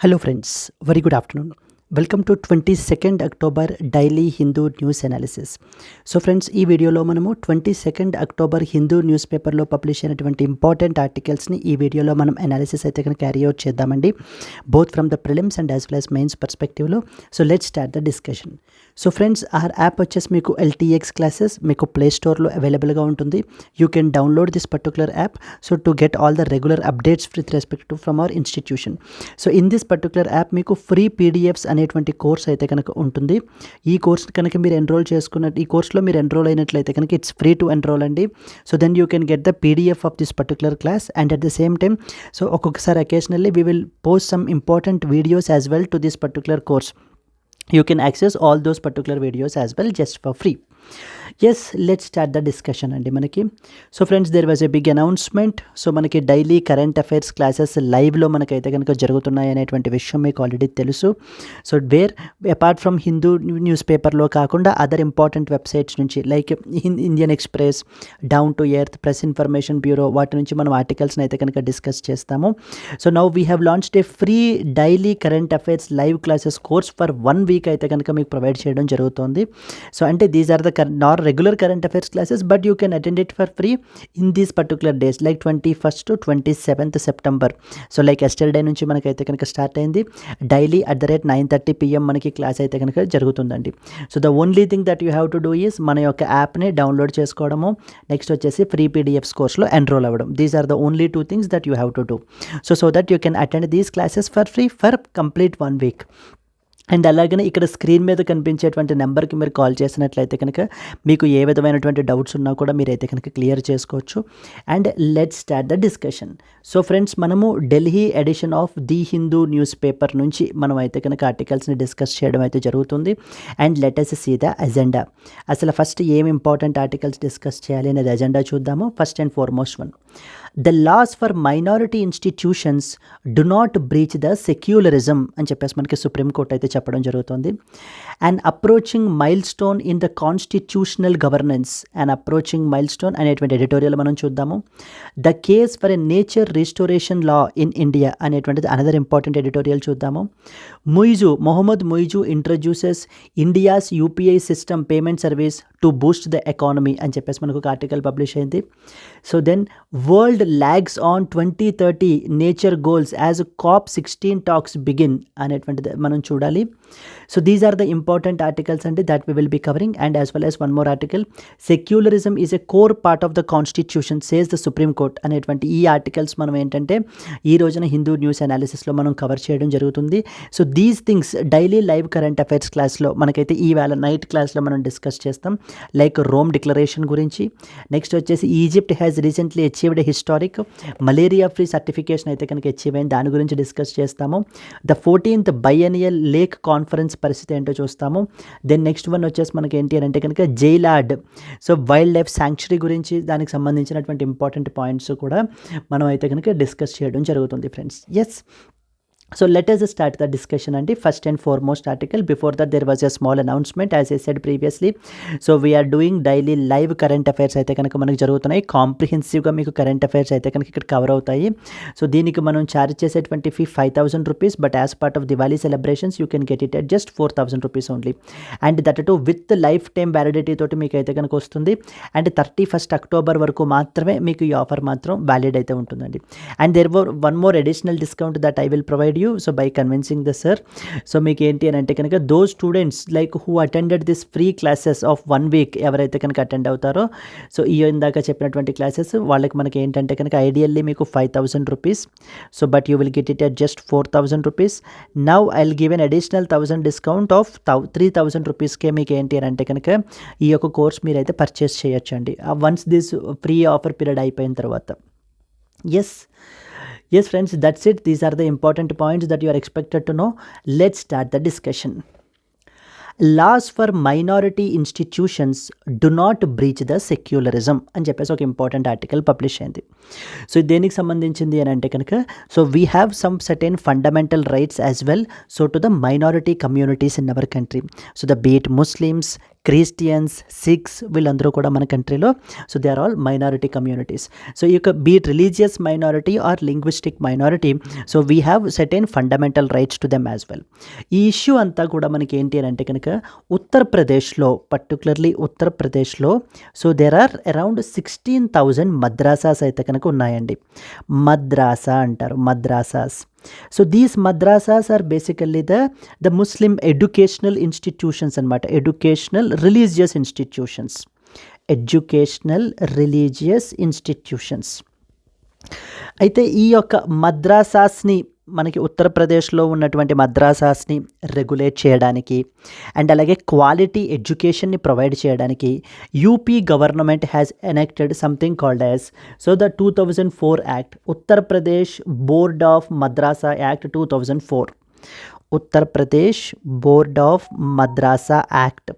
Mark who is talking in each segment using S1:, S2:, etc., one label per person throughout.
S1: Hello friends, very good afternoon. Welcome to 22nd October Daily Hindu News Analysis. So friends, ఈ వీడియోలో మనము 22nd October Hindu news పేపర్లో publish అయినటువంటి important ఆర్టికల్స్ని ఈ వీడియోలో మనం అనాలిసిస్ అయితే కనుక క్యారీ అవుట్ చేద్దామండి, both from the prelims and as well as mains పర్స్పెక్టివ్లో. So let's start the discussion. So friends, our app వచ్చేసి మీకు LTX క్లాసెస్ మీకు ప్లే స్టోర్లో అవైలబుల్గా ఉంటుంది. You can download this particular app so to get all the regular updates with respect to from our institution. So in this particular app మీకు free PDFs అనేటువంటి course అయితే కనుక ఉంటుంది. ఈ కోర్స్ కనుక మీరు ఈ కోర్స్లో మీరు ఎన్రోల్ అయినట్లయితే కనుక ఇట్స్ ఫ్రీ టు ఎన్రోల్ అండి. So then you can get the PDF of this particular class and at the same time so ఒక్కొక్కసారి occasionally we will post some important videos as well to this particular course. You can access all those particular videos as well just for free. Yes, let's start the discussion అండి మనకి. So friends, there was a big announcement. So మనకి daily current affairs classes లైవ్లో మనకైతే కనుక జరుగుతున్నాయి అనేటువంటి విషయం మీకు ఆల్రెడీ తెలుసు. So where apart from Hindu news పేపర్లో కాకుండా అదర్ ఇంపార్టెంట్ వెబ్సైట్స్ నుంచి like Indian express, down to earth, press information bureau, వాటి నుంచి మనం ఆర్టికల్స్ని అయితే కనుక డిస్కస్ చేస్తాము. So now we have launched a free daily current affairs live classes course for 1 week అయితే కనుక మీకు ప్రొవైడ్ చేయడం జరుగుతుంది. సో అంటే these are the not regular current affairs classes but you can attend it for free in these particular days like 21st to 27th September. So like yesterday నుంచి మనకైతే కనుక start అయింది. Daily at the rate 9:30 PM మనకి class అయితే కనుక జరుగుతుందండి. So the only thing that you have to do is మన యొక్క యాప్ని డౌన్లోడ్ చేసుకోవడము, నెక్స్ట్ వచ్చేసి ఫ్రీ PDFs కోర్స్లో ఎన్రోల్ అవ్వడం. These are the only 2 things that you have to do. So that you can attend these classes for free for complete 1 week. And అలాగనే ఇక్కడ screen మీద కనిపించేటువంటి నెంబర్కి మీరు కాల్ చేసినట్లయితే కనుక మీకు ఏ విధమైనటువంటి డౌట్స్ ఉన్నా కూడా మీరైతే కనుక క్లియర్ చేసుకోవచ్చు. And let's start the discussion. So friends, మనము Delhi edition of the Hindu news paper నుంచి మనం అయితే కనుక ఆర్టికల్స్ని డిస్కస్ చేయడం అయితే జరుగుతుంది. And let us see the agenda. అసలు ఫస్ట్ ఏం ఇంపార్టెంట్ ఆర్టికల్స్ డిస్కస్ చేయాలి అనేది అజెండా చూద్దాము. First and foremost one, the laws for minority institutions do not breach the secularism అని చెప్పేసి మనకి సుప్రీంకోర్టు అయితే చెప్పడం జరుగుతుంది. And approaching milestone in the constitutional governance, and approaching milestone అనేటువంటి ఎడిటోరియల్ మనం చూద్దాము. The case for a nature restoration law in India అనేటువంటిది అనదర్ ఇంపార్టెంట్ ఎడిటోరియల్ చూద్దాము. Mohamed Muizzu introduces India's UPI system payment service to boost the economy అని చెప్పేసి మనకు ఒక article publish అయింది. So then world lags on 2030 nature goals as COP16 talks begin అనేటువంటిది మనం చూడాలి. So these are the important articles అండి that we will be covering. And as well as one more article, secularism is a core part of the constitution says the supreme court అనేటువంటి ఈ articles మనం ఏంటంటే ఈ రోజున Hindu news అనాలిసిస్లో మనం cover చేయడం జరుగుతుంది. So these things daily live current affairs క్లాస్లో మనకైతే ఈవేళ నైట్ క్లాస్లో మనం డిస్కస్ చేస్తాం. లైక్ రోమ్ డిక్లరేషన్ గురించి, నెక్స్ట్ వచ్చేసి Egypt has recently achieved historic malaria free certification అయితే కనుక అచీవ్ అయింది, దాని గురించి డిస్కస్ చేస్తాము. ద 14th బైఎనియల్ లేక్ కాన్ఫరెన్స్ పరిస్థితి ఏంటో చూస్తాము. దెన్ నెక్స్ట్ వన్ వచ్చేసి మనకి ఏంటి అంటే కనుక జైలాడ్, సో వైల్డ్ లైఫ్ శాంక్చురీ గురించి దానికి సంబంధించినటువంటి ఇంపార్టెంట్ పాయింట్స్ కూడా మనం అయితే కనుక డిస్కస్ చేయడం జరుగుతుంది friends. Yes, so let us start the discussion and the first and foremost article. Before that there was a small announcement as I said previously. So we are doing daily live current affairs అయితే కనుక మనకు జరుగుతున్నాయి. కాంప్రిహెన్సివ్గా మీకు current affairs అయితే కనుక ఇక్కడ cover అవుతాయి. So దీనికి మనం ఛార్జ్ చేసేటువంటి fee 5,000 rupees, but as part of Diwali celebrations you can get it at just 4,000 rupees only. And that to with life time validity తోటి మీకు అయితే కనుక వస్తుంది. అండ్ 31st October వరకు మాత్రమే మీకు ఈ ఆఫర్ మాత్రం వ్యాలిడ్ అయితే ఉంటుందండి. And there were one more additional discount that I will provide you so by convincing the sir. So మీకు ఏంటి అని అంటే కనుక those students like who attended this free classes of 1 week ఎవరైతే కనుక అటెండ్ అవుతారో, సో ఈ ఇందాక చెప్పినటువంటి క్లాసెస్ వాళ్ళకి మనకి ఏంటంటే కనుక ఐడియల్లీ మీకు 5,000 rupees, so but you will get it at just 4,000 rupees. Now I will give an additional 1,000 discount of 3,000 rupeesకే మీకు ఏంటి అని అంటే కనుక ఈ యొక్క కోర్స్ మీరైతే పర్చేస్ చేయొచ్చండి once this free offer period అయిపోయిన తర్వాత. Yes friends, that's it. These are the important points that you are expected to know. Let's start the discussion. Laws for minority institutions do not breach the secularism అని చెప్పేసి ఒక important article publish అయింది. So దేనికి సంబంధించింది అని అంటే కనుక, so we have some certain fundamental rights as well so to the minority communities in our country. So the beat Muslims, Christians, Sikhs వీళ్ళందరూ కూడా మన కంట్రీలో so they are all minority communities. So ఈ యొక్క beat religious minority or linguistic minority, so we have certain fundamental rights to them as well. ఈ issue అంతా కూడా మనకి ఏంటి అని అంటే కనుక ఉత్తరప్రదేశ్లో, పర్టికులర్లీ ఉత్తరప్రదేశ్లో so there are around 16,000 madrasas అయితే కనుక ఉన్నాయండి. మద్రాసా అంటారు, madrasas. So these madrasas are basically the Muslim educational institutions అనమాట, educational religious institutions, educational religious institutions. అయితే ఈ యొక్క మద్రాసాస్ని మనకి ఉత్తరప్రదేశ్లో ఉన్నటువంటి మద్రాసాస్ని రెగ్యులేట్ చేయడానికి అండ్ అలాగే క్వాలిటీ ఎడ్యుకేషన్ని ప్రొవైడ్ చేయడానికి UP government has enacted something called as so the 2004 act, Uttar Pradesh board of madrasa act 2004, Uttar Pradesh board of madrasa act,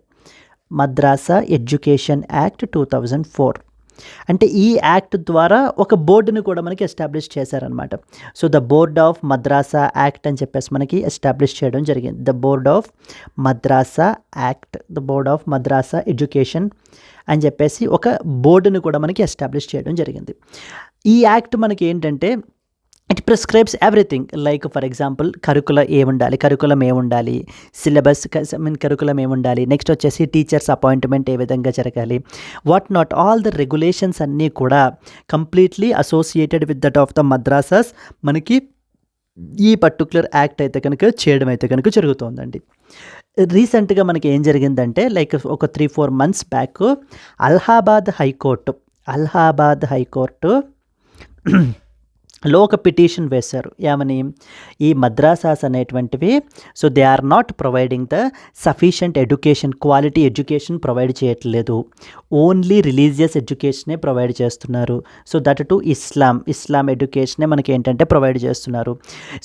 S1: మద్రాసా education act 2004. అంటే ఈ యాక్ట్ ద్వారా ఒక బోర్డుని కూడా మనకి ఎస్టాబ్లిష్ చేశారనమాట. So the board of madrasa act అని చెప్పేసి మనకి ఎస్టాబ్లిష్ చేయడం జరిగింది. The board of madrasa act, the board of madrasa education అని చెప్పేసి ఒక బోర్డుని కూడా మనకి ఎస్టాబ్లిష్ చేయడం జరిగింది. ఈ యాక్ట్ మనకి ఏంటంటే it prescribes everything, like for example curriculum ఏముండాలి, సిలబస్ కరికులం ఏముండాలి, నెక్స్ట్ వచ్చేసి టీచర్స్ అపాయింట్మెంట్ ఏ విధంగా జరగాలి, what not, all the regulations అన్నీ కూడా completely associated with that of the madrasas మనకి ఈ పర్టికులర్ యాక్ట్ అయితే కనుక చేయడం అయితే కనుక జరుగుతుందండి. రీసెంట్గా మనకి ఏం జరిగిందంటే లైక్ ఒక 3-4 months బ్యాక్ అలహాబాద్ హైకోర్టు లో ఒక పిటిషన్ వేశారు. ఏమని, ఈ మద్రాసాస్ అనేటువంటివి so they are not providing the sufficient education, quality education provide చేయట్లేదు, ఓన్లీ రిలీజియస్ ఎడ్యుకేషనే ప్రొవైడ్ చేస్తున్నారు. సో దట్ టు ఇస్లాం ఎడ్యుకేషనే మనకి ఏంటంటే ప్రొవైడ్ చేస్తున్నారు.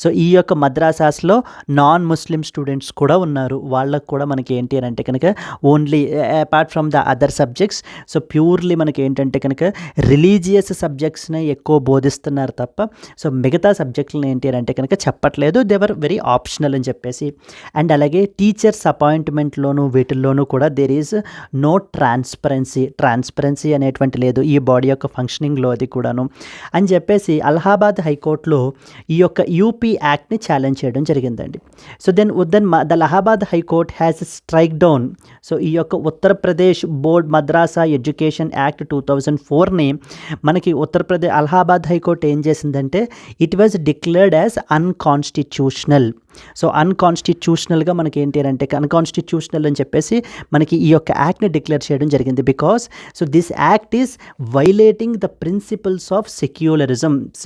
S1: సో ఈ యొక్క మద్రాసాస్లో నాన్ ముస్లిం స్టూడెంట్స్ కూడా ఉన్నారు, వాళ్ళకు కూడా మనకి ఏంటి అని అంటే కనుక only apart from the other subjects so purely మనకి ఏంటంటే కనుక రిలీజియస్ సబ్జెక్ట్స్ని ఎక్కువ బోధిస్తున్నారు తప్ప సో మిగతా సబ్జెక్టులను ఏంటి అని అంటే కనుక చెప్పట్లేదు, దేవర్ వెరీ ఆప్షనల్ అని చెప్పేసి. అండ్ అలాగే టీచర్స్ అపాయింట్మెంట్లోనూ వీటిల్లోనూ కూడా దేర్ ఈజ్ నో ట్రాన్స్పరెన్సీ అనేటువంటి లేదు ఈ బాడీ యొక్క ఫంక్షనింగ్లో, అది కూడాను అని చెప్పేసి అలహాబాద్ హైకోర్టులో ఈ యొక్క యూపీ యాక్ట్ని ఛాలెంజ్ చేయడం జరిగిందండి. So then the Allahabad high court has strike down so ఈ యొక్క Uttar Pradesh board madrasa education act 2004ని మనకి అలహాబాద్ హైకోర్టు ఏం చేసిందంటే it was declared as unconstitutional. So అన్కాన్స్టిట్యూషనల్గా మనకి ఏంటి అంటే అన్కాన్స్టిట్యూషనల్ అని చెప్పేసి మనకి ఈ యొక్క యాక్ట్ని డిక్లేర్ చేయడం జరిగింది. Because so this act is violating the principles of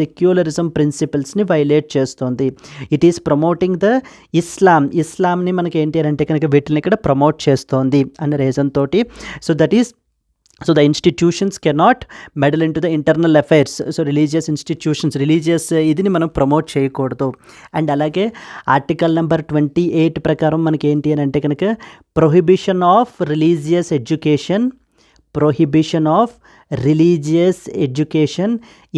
S1: secularism ప్రిన్సిపల్స్ని వైలేట్ చేస్తుంది. ఇట్ ఈస్ ప్రమోటింగ్ ద ఇస్లాంని మనకి ఏంటి అంటే కనుక వీటిని ఇక్కడ ప్రమోట్ చేస్తోంది అన్న రీజన్ తోటి so that is so the institutions cannot meddle in to the internal affairs. So religious institutions ఇదిని మనం ప్రమోట్ చేయకూడదు. అండ్ అలాగే ఆర్టికల్ నెంబర్ 28 ప్రకారం మనకి ఏంటి అని అంటే కనుక prohibition of religious education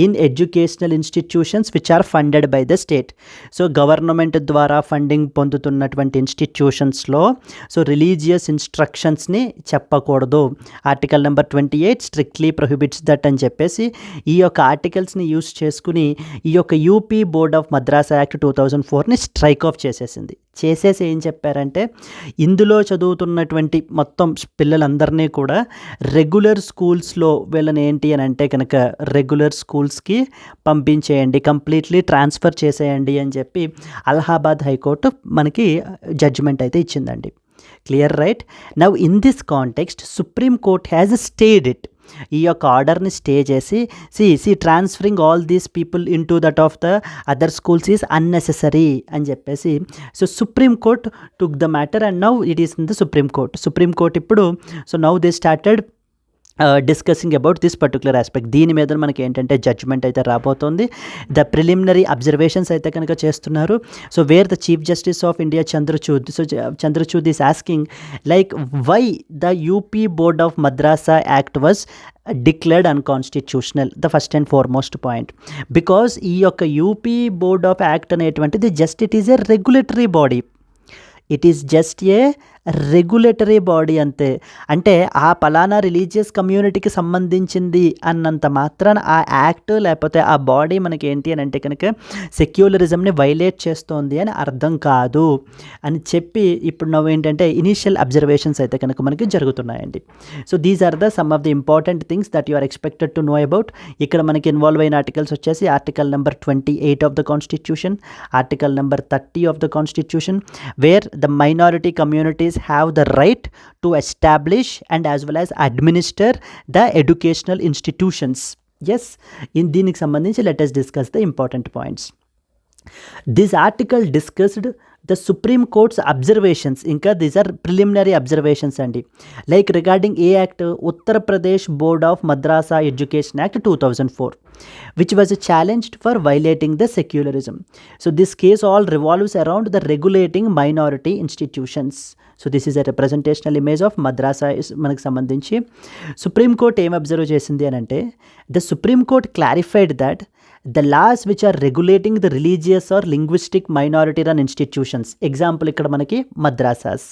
S1: in educational institutions which are funded by the state. So government ద్వారా ఫండింగ్ పొందుతున్నటువంటి ఇన్స్టిట్యూషన్స్లో సో రిలీజియస్ ఇన్స్ట్రక్షన్స్ని చెప్పకూడదు. Article number 28 strictly prohibits that అని చెప్పేసి ఈ యొక్క ఆర్టికల్స్ని యూస్ చేసుకుని ఈ యొక్క UP board of madrasa act 2004ని స్ట్రైక్ ఆఫ్ చేసేసి ఏం చెప్పారంటే ఇందులో చదువుతున్నటువంటి మొత్తం పిల్లలందరినీ కూడా రెగ్యులర్ స్కూల్స్లో వీళ్ళని ఏంటి అని అంటే కనుక రెగ్యులర్ స్కూల్స్కి పంపించేయండి, కంప్లీట్లీ ట్రాన్స్ఫర్ చేసేయండి అని చెప్పి అలహాబాద్ హైకోర్టు మనకి జడ్జిమెంట్ అయితే ఇచ్చిందండి. Clear, right? Now in this context supreme court has stayed it. ఈ యొక్క ఆర్డర్ని స్టే చేసి సి transferring all these people in to that of the other schools is unnecessary అని చెప్పేసి so supreme court took the matter and now it is in the supreme court ఇప్పుడు so now they started discussing about this particular aspect. దీని మీద మనకి ఏంటంటే judgement అయితే రాబోతోంది. The preliminary observations అయితే కనుక చేస్తున్నారు. So where the chief justice of India Chandrachud is asking like why the UP board of madrasa act was declared unconstitutional, the first and foremost point, because ఈ యొక్క యూపీ బోర్డ్ ఆఫ్ యాక్ట్ అనేటువంటిది just it is A regulatory body. It is just a regulatory body అంతే. అంటే ఆ పలానా religious కమ్యూనిటీకి సంబంధించింది అన్నంత మాత్రాన ఆ యాక్ట్ లేకపోతే ఆ బాడీ మనకి ఏంటి అని అంటే కనుక సెక్యులరిజంని వైలేట్ చేస్తోంది అని అర్థం కాదు అని చెప్పి ఇప్పుడు నువ్వు ఏంటంటే ఇనీషియల్ అబ్జర్వేషన్స్ అయితే కనుక మనకి జరుగుతున్నాయండి. So these are the some of the important things that you are expected to know about. ఇక్కడ మనకి ఇన్వాల్వ్ అయిన ఆర్టికల్స్ వచ్చేసి article number 28 of the constitution, article number 30 of the constitution, where the minority communities have the right to establish and as well as administer the educational institutions. Yes, in దీనికి సంబంధించి let us discuss the important points. This article discussed the Supreme Court's observations. Inka these are preliminary observations andi, like regarding a act, Uttar Pradesh Board of Madrasa Education Act 2004, which was challenged for violating the secularism. So this case all revolves around the regulating minority institutions. So this is a representational image of madrasa మనకు సంబంధించి supreme court ఏం observe చేసింది అని అంటే, the supreme court clarified that the laws which are regulating the religious or linguistic minority run institutions, example ఇక్కడ మనకి madrasas,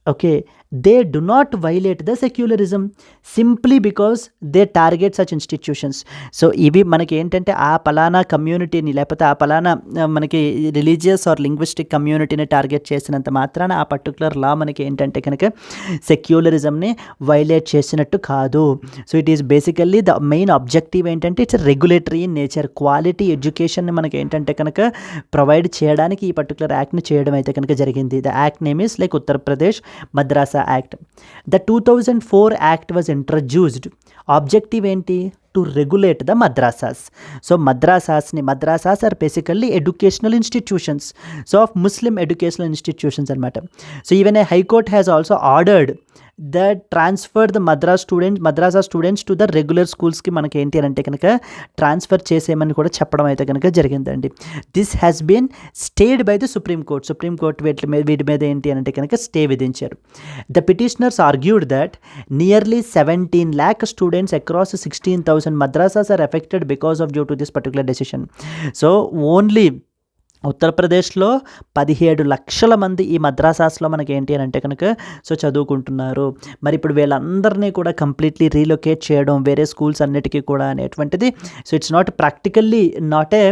S1: okay, they do not violate the secularism simply because they target such institutions. So ఇవి మనకి ఏంటంటే ఆ పలానా కమ్యూనిటీని లేకపోతే ఆ పలానా మనకి రిలీజియస్ ఆర్ లింగ్విస్టిక్ కమ్యూనిటీని టార్గెట్ చేసినంత మాత్రాన ఆ పర్టికులర్ లా మనకి ఏంటంటే కనుక సెక్యులరిజంని వైలేట్ చేసినట్టు కాదు. So it is basically the main objective ఏంటంటే it's regulatory in nature. Quality ఎడ్యుకేషన్ని మనకి ఏంటంటే కనుక ప్రొవైడ్ చేయడానికి ఈ పర్టికులర్ యాక్ట్ని చేయడం అయితే కనుక జరిగింది. The act name is like Uttar Pradesh madrasa Act. The 2004 Act was introduced. Objective ఏంటి? To regulate the madrasas. So madrasas are basically educational institutions. So of Muslim educational institutions anamata. So even a high court has also ordered that transfer the madrasa students to the regular schools కి మనకి ఏంటి అంటే కనుక transfer చేసేయమని కూడా చెప్పడం అయితే కనుక జరిగిందండి. This has been stayed by the supreme Court వీటి మీద ఏంటి అంటే కనుక స్టే విధించారు. The petitioners argued that nearly 17 lakh students across 16,000 madrasas are affected because of due to this particular decision. So only ఉత్తరప్రదేశ్లో 17 లక్షల మంది ఈ మద్రాసాస్లో మనకి ఏంటి అని అంటే కనుక సో చదువుకుంటున్నారు. మరి ఇప్పుడు వీళ్ళందరినీ కూడా కంప్లీట్లీ రీలొకేట్ చేయడం వేరే స్కూల్స్ అన్నిటికీ కూడా అనేటువంటిది so it's not practically not a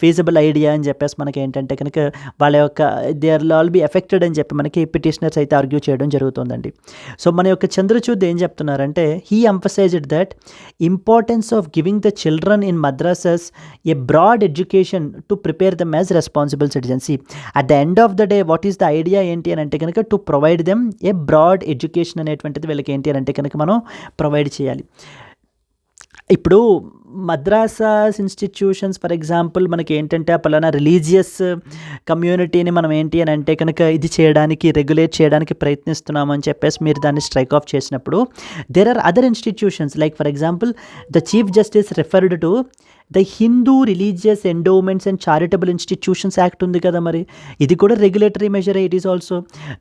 S1: feasible idea అని చెప్పేసి మనకి ఏంటంటే కనుక వాళ్ళ యొక్క they are all be affected అని చెప్పి మనకి పిటిషనర్స్ అయితే ఆర్గ్యూ చేయడం జరుగుతుందండి. సో మన యొక్క చంద్రచూడ్ ఏం చెప్తున్నారంటే he emphasised that importance of giving the children in madrasas a broad education to prepare them as responsible citizenry. At the end of the day what is the idea ఏంటి అని అంటే కనుక to provide them a broad education అనేటువంటిది వీళ్ళకి ఏంటి అని అంటే కనుక మనం ప్రొవైడ్ చేయాలి. ఇప్పుడు మద్రాసాస్ ఇన్స్టిట్యూషన్స్ ఫర్ ఎగ్జాంపుల్ మనకి ఏంటంటే పలానా రిలీజియస్ కమ్యూనిటీని మనం ఏంటి అని అంటే కనుక ఇది చేయడానికి రెగ్యులేట్ చేయడానికి ప్రయత్నిస్తున్నామని చెప్పేసి మీరు దాన్ని స్ట్రైక్ ఆఫ్ చేసినప్పుడు there are other institutions like for example the chief justice referred to the Hindu religious endowments and charitable institutions act ఉంది కదా, మరి ఇది కూడా regulatory measure. It is also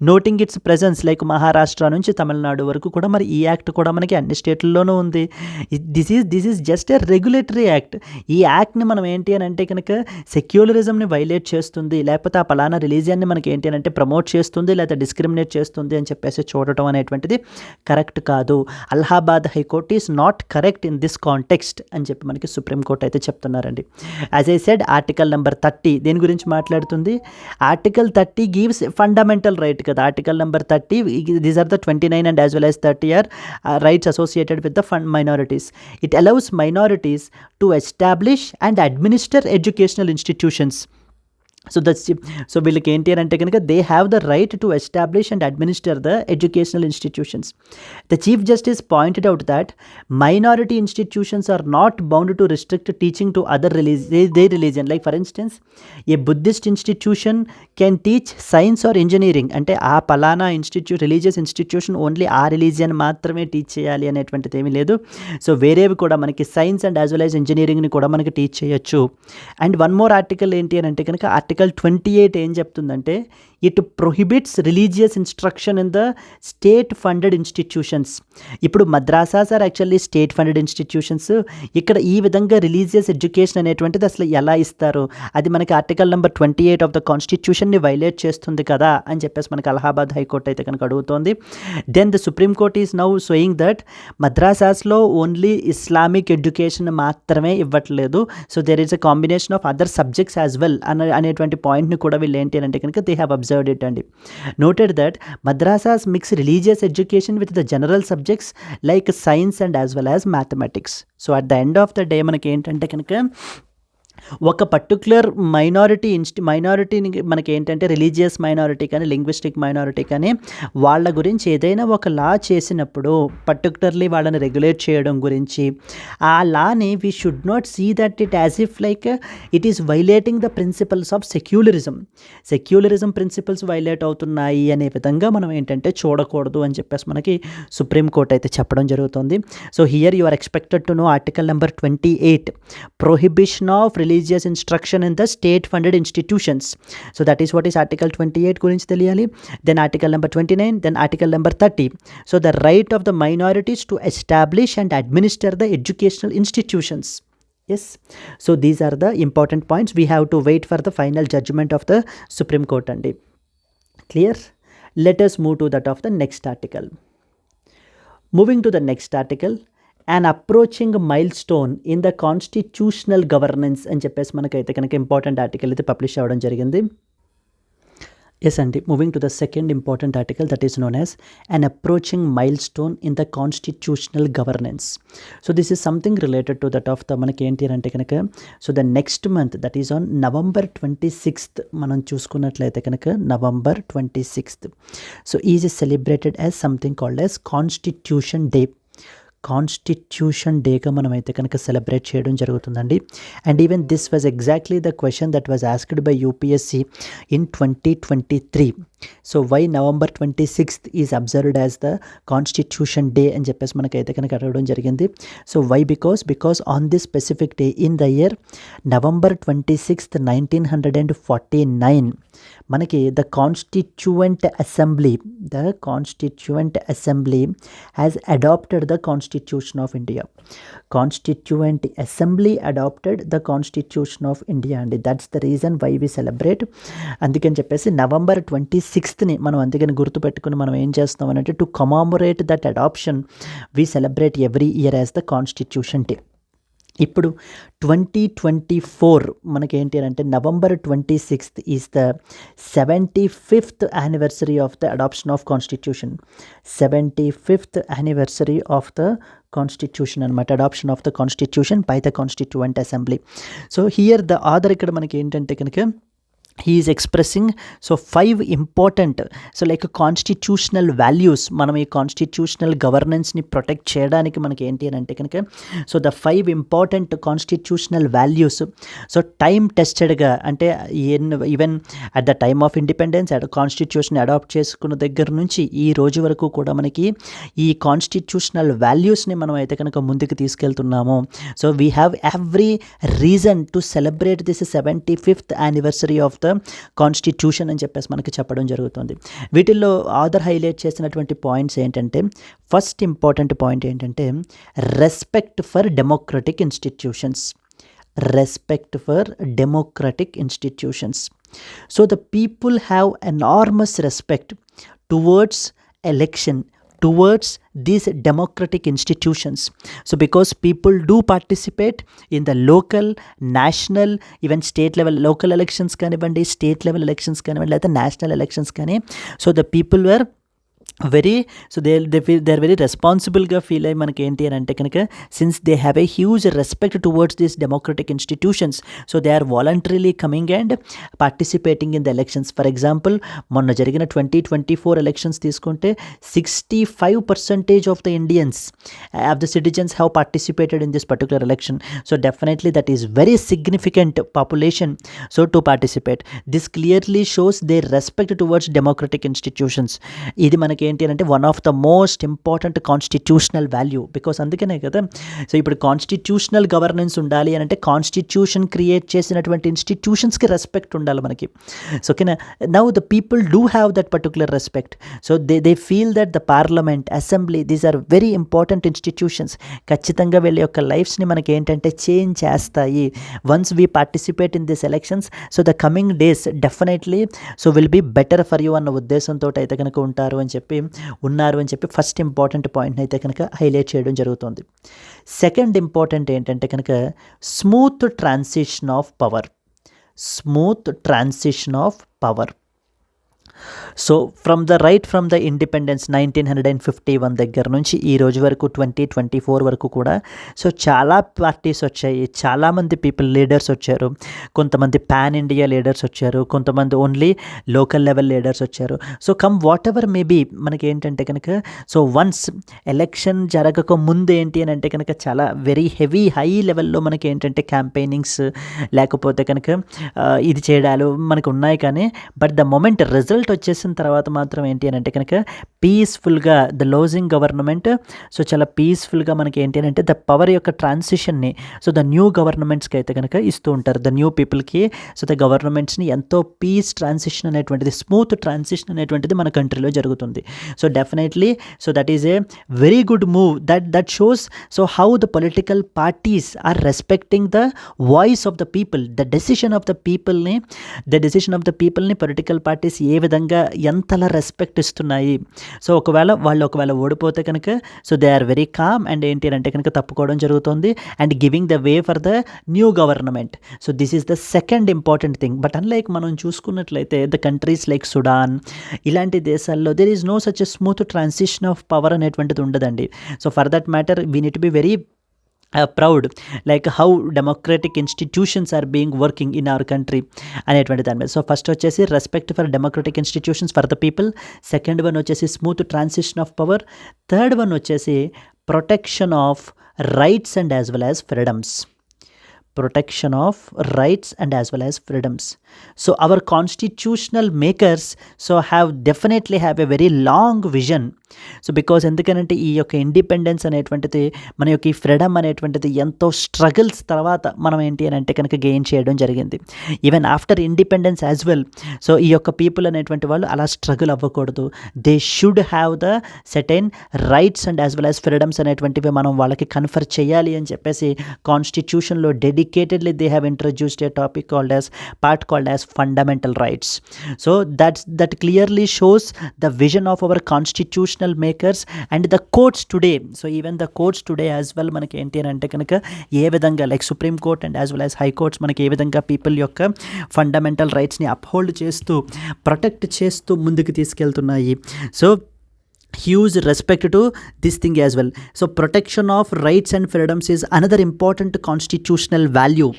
S1: noting its presence like Maharashtra నుంచి తమిళనాడు వరకు కూడా మరి ఈ యాక్ట్ కూడా మనకి అన్ని స్టేట్లలోనూ ఉంది. This is just a regulatory act. ఈ యాక్ట్ని మనం ఏంటి అని అంటే కనుక సెక్యులరిజంని వైలేట్ చేస్తుంది లేకపోతే ఆ పలానా రిలీజియన్ని మనకి ఏంటి అని అంటే ప్రమోట్ చేస్తుంది లేకపోతే డిస్క్రిమినేట్ చేస్తుంది అని చెప్పేసి చూడటం అనేటువంటిది కరెక్ట్ కాదు. Allahabad High Court is not correct in this context అని చెప్పి మనకి సుప్రీంకోర్టు అయితే చెప్తున్నారండి. As I said article number 30 దేని గురించి మాట్లాడుతుంది? ఆర్టికల్ 30 గివ్స్ ఫండమెంటల్ రైట్ కదా. Article number 30 these are the 29 and as well as 30 are rights associated with the minorities. It allows minorities to establish and administer educational institutions. So వీళ్ళకి ఏంటి అని అంటే కనుక they have the right to establish and administer the educational institutions. The chief justice pointed out that minority institutions are not bound to restrict teaching to other religion. Like for instance a Buddhist institution can teach science or engineering. అంటే ఆ పలానా religious institution only ఆ religion మాత్రమే teach చేయాలి అనేటువంటిది ఏమీ లేదు. So వేరేవి కూడా మనకి science and as well as ఇంజనీరింగ్ని కూడా మనకి టీచ్ చేయొచ్చు. అండ్ వన్ మోర్ ఆర్టికల్ ఏంటి అని అంటే కనుక ఆర్టికల్ 28 ఏం చెప్తుందంటే it prohibits religious instruction in the state funded institutions. ఇప్పుడు madrasas are actually state funded institutions. ఇక్కడ ఈ విధంగా రిలీజియస్ ఎడ్యుకేషన్ అనేటువంటిది అసలు ఎలా ఇస్తారు, అది మనకి ఆర్టికల్ నెంబర్ 28 ఆఫ్ ద కాన్స్టిట్యూషన్ని వైలేట్ చేస్తుంది కదా అని చెప్పేసి మనకి అలహాబాద్ హైకోర్టు అయితే కనుక అడుగుతోంది. Then the supreme court is now saying that మద్రాసాస్లో ఓన్లీ ఇస్లామిక్ ఎడ్యుకేషన్ మాత్రమే ఇవ్వట్లేదు, so there is a combination of other subjects as well అనేటువంటి పాయింట్ని కూడా వీళ్ళు ఏంటి అంటే కనుక దే హ్యావ్ అబ్జర్వ్డ్ ఇట్ అండి. Noted that madrasas mix religious education with the general subjects like science and as well as mathematics. So at the end of the day మనకి ఏంటంటే కనుక ఒక పర్టికులర్ మైనారిటీని మనకి ఏంటంటే రిలీజియస్ మైనారిటీ కానీ లింగ్విస్టిక్ మైనారిటీ కానీ వాళ్ళ గురించి ఏదైనా ఒక లా చేసినప్పుడు పర్టికులర్లీ వాళ్ళని రెగ్యులేట్ చేయడం గురించి ఆ లాని we should not see that it as if like it is violating the principles of secularism principles violate అవుతున్నాయి అనే విధంగా మనం ఏంటంటే చూడకూడదు అని చెప్పేసి మనకి సుప్రీంకోర్టు అయితే చెప్పడం జరుగుతుంది. So here you are expected to know article number 28 prohibition of religious instruction in the state funded institutions. So that is what is article 28 గురించి తెలియాలి. Then article number 29, then article number 30. So the right of the minorities to establish and administer the educational institutions. Yes, so these are the important points. We have to wait for the final judgment of the Supreme Court andi. Clear? Let us move to that of the next article. Moving to the next article, an approaching milestone in the constitutional governance అని చెప్పేసి మనకైతే కనుక important article అయితే publish అవ్వడం జరిగింది. Yes అండి, moving to the second important article that is known as an approaching milestone in the constitutional governance. So this is something related to that of the మనకి ఏంటి అంటే కనుక so the next month that is on November 26th మనం చూసుకున్నట్లయితే కనుక November 26th so is celebrated as something called as constitution డేగా మనం అయితే కనుక సెలబ్రేట్ చేయడం జరుగుతుందండి. And even this was exactly the question that was asked by UPSC in 2023. So why November 26th is observed as the constitution day అని చెప్పేసి మనకైతే కనుక అడగడం జరిగింది. So why because on this specific day in the year November 26th 1949 మనకి the constituent assembly has adopted the constitution of India. Constituent assembly adopted the constitution of India అండి. That's the reason why we celebrate. అందుకని చెప్పేసి November 26th మనం అందుకని గుర్తుపెట్టుకుని మనం ఏం చేస్తాం అంటే to commemorate that adoption we celebrate every year as the constitution day. ఇప్పుడు 2024 మనకేంటి అంటే November 26th is the 75th anniversary of the adoption of constitution. 75th anniversary of the constitution అనమాట, adoption of the constitution by the constituent assembly. So here the author ఇక్కడ మనకి ఏంటంటే కనుక he is expressing so 5 important so like constitutional values మనం ఈ constitutional గవర్నెన్స్ని protect చేయడానికి మనకి ఏంటి అని అంటే కనుక so the 5 important constitutional values so time టెస్టెడ్గా అంటే even at the time of independence constitution adopt చేసుకున్న దగ్గర నుంచి ఈ రోజు వరకు కూడా మనకి ఈ కాన్స్టిట్యూషనల్ వాల్యూస్ని మనం అయితే కనుక ముందుకు తీసుకెళ్తున్నాము. So we have every reason to celebrate this 75th anniversary of the constitution అని చెప్పేసి మనకి చెప్పడం జరుగుతుంది. వీటిల్లో ఆథర్ హైలైట్ చేసినటువంటి పాయింట్స్ ఏంటంటే ఫస్ట్ ఇంపార్టెంట్ పాయింట్ ఏంటంటే respect for democratic institutions. So the people have enormous respect towards these democratic institutions. So because people do participate in the local, national, even state level, local elections kanivandi, state level elections kanivandi, లేదా national elections కానీ so the people were very so they're very responsible-గా feel అయ్యి మనకి ఏంటి అని అంటే కనుక since they have a huge respect towards these democratic institutions so they are voluntarily coming and participating in the elections. For example మొన్న జరిగిన 2024 elections తీసుకుంటే 65% of the Indians of the citizens have participated in this particular election. So definitely that is very significant population so to participate. This clearly shows they respect towards democratic institutions. ఇది మనకి మనకి ఏంటి అంటే one of the most important constitutional value. Because అందుకనే కదా so ఇప్పుడు constitutional governance ఉండాలి అని అంటే కాన్స్టిట్యూషన్ క్రియేట్ చేసినటువంటి ఇన్స్టిట్యూషన్స్కి రెస్పెక్ట్ ఉండాలి మనకి. సో ఓకేనా, now the people do have that particular respect. So they feel that the parliament, assembly, these are very important institutions. ఖచ్చితంగా వీళ్ళ యొక్క లైఫ్స్ని మనకి ఏంటంటే చేంజ్ చేస్తాయి. Once we participate in this elections, so the coming days definitely so will be better for you అన్న ఉద్దేశంతో అయితే కనుక ఉన్నారు అని చెప్పి ఫస్ట్ ఇంపార్టెంట్ పాయింట్ని అయితే కనుక హైలైట్ చేయడం జరుగుతుంది. సెకండ్ ఇంపార్టెంట్ ఏంటంటే కనుక smooth transition of power. So from the independence 1951 దగ్గర నుంచి ఈ రోజు వరకు 2024 వరకు కూడా సో చాలా పార్టీస్ వచ్చాయి, చాలామంది లీడర్స్ వచ్చారు. కొంతమంది పాన్ ఇండియా లీడర్స్ వచ్చారు, కొంతమంది ఓన్లీ లోకల్ లెవెల్ లీడర్స్ వచ్చారు. సో వాట్ ఎవర్ మేబీ మనకి ఏంటంటే కనుక సో వన్స్ ఎలక్షన్ జరగక ముందు ఏంటి అని అంటే కనుక చాలా వెరీ హెవీ హై లెవెల్లో మనకి ఏంటంటే క్యాంపెయినింగ్స్ లేకపోతే కనుక ఇది చేయడాలు మనకు ఉన్నాయి. కానీ బట్ ద మొమెంట్ రిజల్ట్ వచ్చేసిన తర్వాత మాత్రం ఏంటి అని అంటే కనుక పీస్ఫుల్గా ద లోజింగ్ గవర్నమెంట్ సో చాలా పీస్ఫుల్గా మనకి ఏంటి అని అంటే ద పవర్ యొక్క ట్రాన్సిషన్ని సో ద న్యూ గవర్నమెంట్స్కి అయితే కనుక ఇస్తూ ఉంటారు. ద న్యూ పీపుల్కి సో ద గవర్నమెంట్స్ని ఎంతో పీస్ ట్రాన్సిషన్ అనేటువంటిది, స్మూత్ ట్రాన్సిషన్ అనేటువంటిది మన కంట్రీలో జరుగుతుంది. So definitely so that is a very good move that shows so how the political parties are respecting the voice of the people, the decision of the పీపుల్ని political parties ఏ విధంగా ఎంతలా respect ఇస్తున్నాయి. So ఒకవేళ ఓడిపోతే కనుక so they are very calm and ఏంటి అంటే కనుక తప్పుకోవడం జరుగుతుంది and giving the way for the new government. So this is the second important thing. But unlike మనం చూసుకున్నట్లయితే ద కంట్రీస్ లైక్ సుడాన్ ఇలాంటి దేశాల్లో there is no such a smooth transition of power అనేటువంటిది ఉండదండి. So for that matter we need to be very proud like how democratic institutions are being working in our country అనేటువంటి దాని మీద. So first వచ్చేసి respect for democratic institutions for the people, second one వచ్చేసి smooth transition of power, third one వచ్చేసి protection of rights and as well as freedoms. So our constitutional makers so have definitely have a very long vision. So because ఎందుకనంటే ఈ యొక్క independence అనేటువంటిది మన యొక్క ఈ freedom అనేటువంటిది ఎంతో స్ట్రగుల్స్ తర్వాత మనం ఏంటి అని అంటే కనుక గెయిన్ చేయడం జరిగింది. Even after independence as well so ఈ యొక్క పీపుల్ అనేటువంటి వాళ్ళు అలా స్ట్రగుల్ అవ్వకూడదు. They should have the certain rights and as well as freedoms అనేటువంటివి మనం వాళ్ళకి కన్ఫర్ చేయాలి అని చెప్పేసి కాన్స్టిట్యూషన్లో dedicatedly they have introduced a topic called as fundamental rights. So that clearly shows the vision of our constitutional makers and the courts today. So even the courts today as well మనకి ఏంటి అంటే కనుక ఏ విధంగా like Supreme Court and as well as high courts మనకి ఏ విధంగా people యొక్క ఫండమెంటల్ రైట్స్ని అప్హోల్డ్ చేస్తూ ప్రొటెక్ట్ చేస్తూ ముందుకు తీసుకెళ్తున్నాయి. So huge respect to this thing as well. So protection of rights and freedoms is another important constitutional value.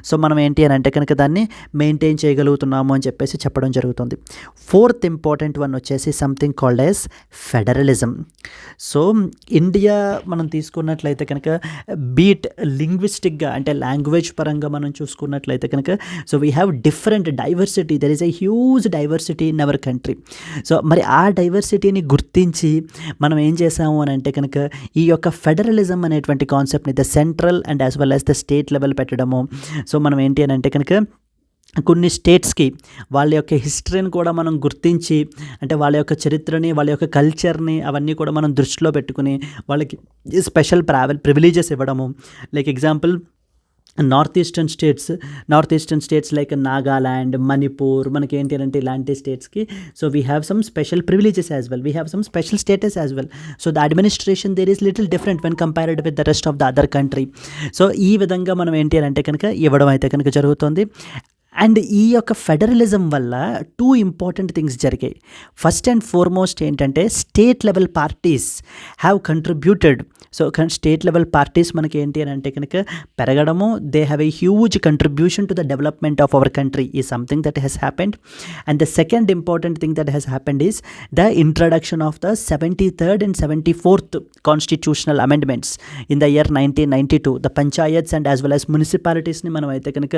S1: So మనం ఏంటి అని అంటే కనుక దాన్ని మెయింటైన్ చేయగలుగుతున్నాము అని చెప్పేసి చెప్పడం జరుగుతుంది. ఫోర్త్ ఇంపార్టెంట్ వన్ వచ్చేసి something called as federalism. So India మనం తీసుకున్నట్లయితే కనుక బీట్ లింగ్విస్టిక్గా అంటే లాంగ్వేజ్ పరంగా మనం చూసుకున్నట్లయితే కనుక so we have different diversity, there is a huge diversity in our country. So మరి ఆ డైవర్సిటీని గుర్తించి మనం ఏం చేసాము అని అంటే కనుక ఈ యొక్క ఫెడరలిజం అనేటువంటి కాన్సెప్ట్ని the central and as well as the state level పెట్టడము. సో మనం ఏంటి అని అంటే కనుక కొన్ని స్టేట్స్కి వాళ్ళ యొక్క హిస్టరీని కూడా మనం గుర్తించి అంటే వాళ్ళ యొక్క చరిత్రని వాళ్ళ యొక్క కల్చర్ని అవన్నీ కూడా మనం దృష్టిలో పెట్టుకుని వాళ్ళకి స్పెషల్ ప్రివిలేజెస్ ఇవ్వడము. Like example north eastern states like Nagaland, Manipur మనకి ఏంటి అంటే ఇలాంటి స్టేట్స్కి so we have some special privileges as well, we have some special status as well. So the administration there is little different when compared with the rest of the other country. సో ఈ విధంగా మనం ఏంటి అంటే కనుక ఇవ్వడం అయితే కనుక జరుగుతుంది. అండ్ ఈ యొక్క ఫెడరలిజం వల్ల టూ ఇంపార్టెంట్ థింగ్స్ జరిగాయి. ఫస్ట్ అండ్ ఫార్మోస్ట్ ఏంటంటే state level parties have contributed. So state level parties మనకి ఏంటి అని అంటే కనుక పెరగడము, they have a huge contribution to the development of our country ఈ something that has happened. And the second important thing that has happened is the introduction of the 73rd and 74th constitutional amendments in the year 1992. The panchayats and as well as మున్సిపాలిటీస్ని మనం అయితే కనుక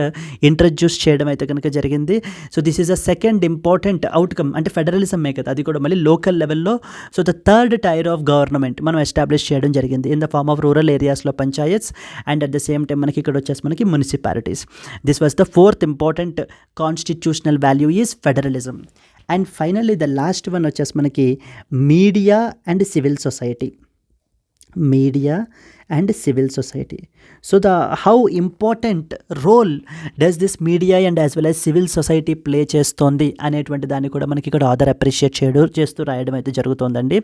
S1: introduce చేయడం రాయడం అయితే కనుక జరిగింది. So this is a second important outcome, అంటే ఫెడరలిజమే కదా, అది కూడా మళ్ళీ లోకల్ లెవెల్లో. So the third tier of government మనం ఎస్టాబ్లిష్ చేయడం జరిగింది in the form of rural ఏరియాస్లో panchayats and at the same time మనకి ఇక్కడ వచ్చేసి మనకి municipalities. This was the fourth important constitutional value is federalism. And finally the last one వచ్చేసి మనకి media and civil society. Media and civil society. So how important role does this media and as well as civil society play చేస్తోంది అనేటువంటి దాన్ని కూడా మనకి ఇక్కడ author appreciate చేస్తూ రాయడం అయితే జరుగుతుందండి.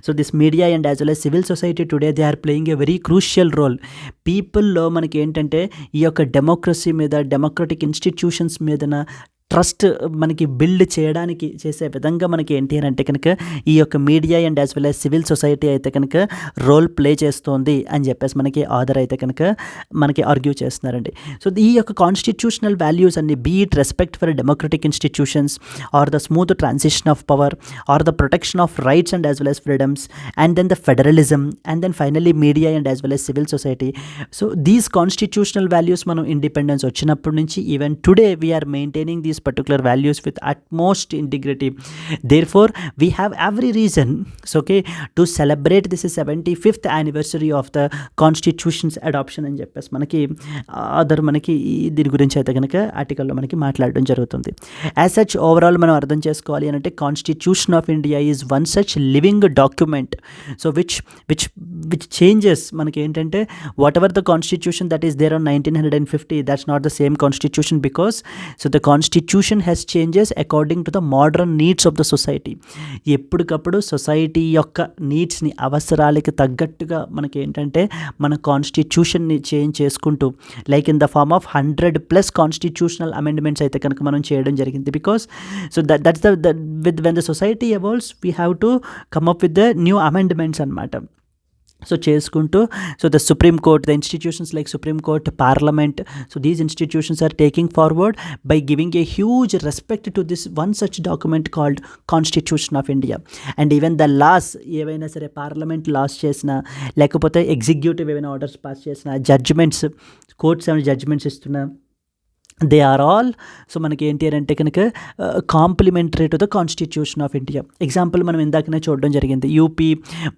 S1: So this media and as well as civil society today they are playing a very crucial role. పీపుల్లో మనకి ఏంటంటే ఈ యొక్క డెమోక్రసీ మీద, డెమోక్రటిక్ ఇన్స్టిట్యూషన్స్ మీద ట్రస్ట్ మనకి బిల్డ్ చేయడానికి చేసే విధంగా మనకి ఏంటి అని అంటే కనుక ఈ యొక్క media and as well as civil society అయితే కనుక రోల్ ప్లే చేస్తోంది అని చెప్పేసి మనకి ఆథర్ అయితే కనుక మనకి ఆర్గ్యూ చేస్తున్నారండి. సో ఈ యొక్క కాన్స్టిట్యూషనల్ వాల్యూస్ అన్ని, be it respect for democratic institutions or the smooth transition of power or the protection of rights and as well as freedoms and then the federalism and then finally media and as well as civil society. So these constitutional values మనం independence వచ్చినప్పటి నుంచి even today we are maintaining these particular values with utmost integrity. Therefore we have every reason to celebrate this 75th anniversary of the constitution's adoption అని చెప్పేసి మనకి other మనకి దీని గురించి అయితే కనుక ఆర్టికల్లో మనకి మాట్లాడడం జరుగుతుంది. యాజ్ సచ్ ఓవరాల్ మనం అర్థం చేసుకోవాలి అని అంటే constitution of India is one such living document. So which changes మనకి ఏంటంటే whatever the constitution that is there on 1950 that's not the same constitution because so the constitution has changes according to the modern needs of the society. ఎప్పటికప్పుడు society యొక్క నీడ్స్ని, అవసరాలకి తగ్గట్టుగా మనకి ఏంటంటే మన కాన్స్టిట్యూషన్ని చేంజ్ చేసుకుంటూ like in the form of 100+ constitutional amendments అయితే కనుక మనం చేయడం జరిగింది. Because so that's the with when the society evolves we have to come up with the new amendments అనమాట. సో చేసుకుంటూ so the supreme Court, the institutions like Supreme Court, parliament, so these institutions are taking forward by giving a huge respect to this one such document called constitution of India. And even the laws ఏవైనా సరే parliament laws చేసినా లేకపోతే executive ఏవైనా orders pass చేసినా, judgments courts ఏమైనా judgments ఇస్తున్నా, they are all so మనకి ఏంటి అని అంటే కనుక complimentary to the constitution of India. Example మనం ఇందాకనే చూడడం జరిగింది, UP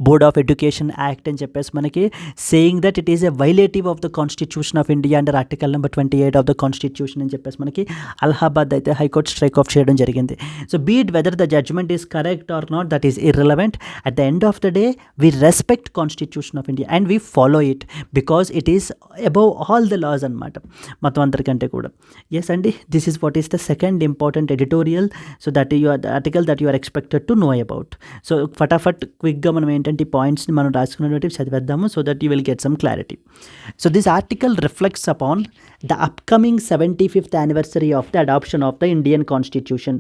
S1: board of education act అని చెప్పేసి మనకి saying that it is a violative of the constitution of India under article number 28 of the constitution అని చెప్పేసి మనకి అలహాబాద్ అయితే హైకోర్టు స్ట్రైక్ ఆఫ్ చేయడం జరిగింది. So be it whether the judgment is correct or not, that is irrelevant. At the end of the day we respect constitution of India and we follow it because it is above all the laws అనమాట మొత్తం అందరికంటే కూడా. Yes, and this is what is the second important editorial, so that you are the article that you are expected to know about. So ఫటాఫట్ క్విక్గా మనం ఏంటంటే ఈ పాయింట్స్ని మనం రాసుకున్నటువంటి చదివేద్దాము so that you will get some clarity. So this article reflects upon the upcoming 75th anniversary of the adoption of the Indian Constitution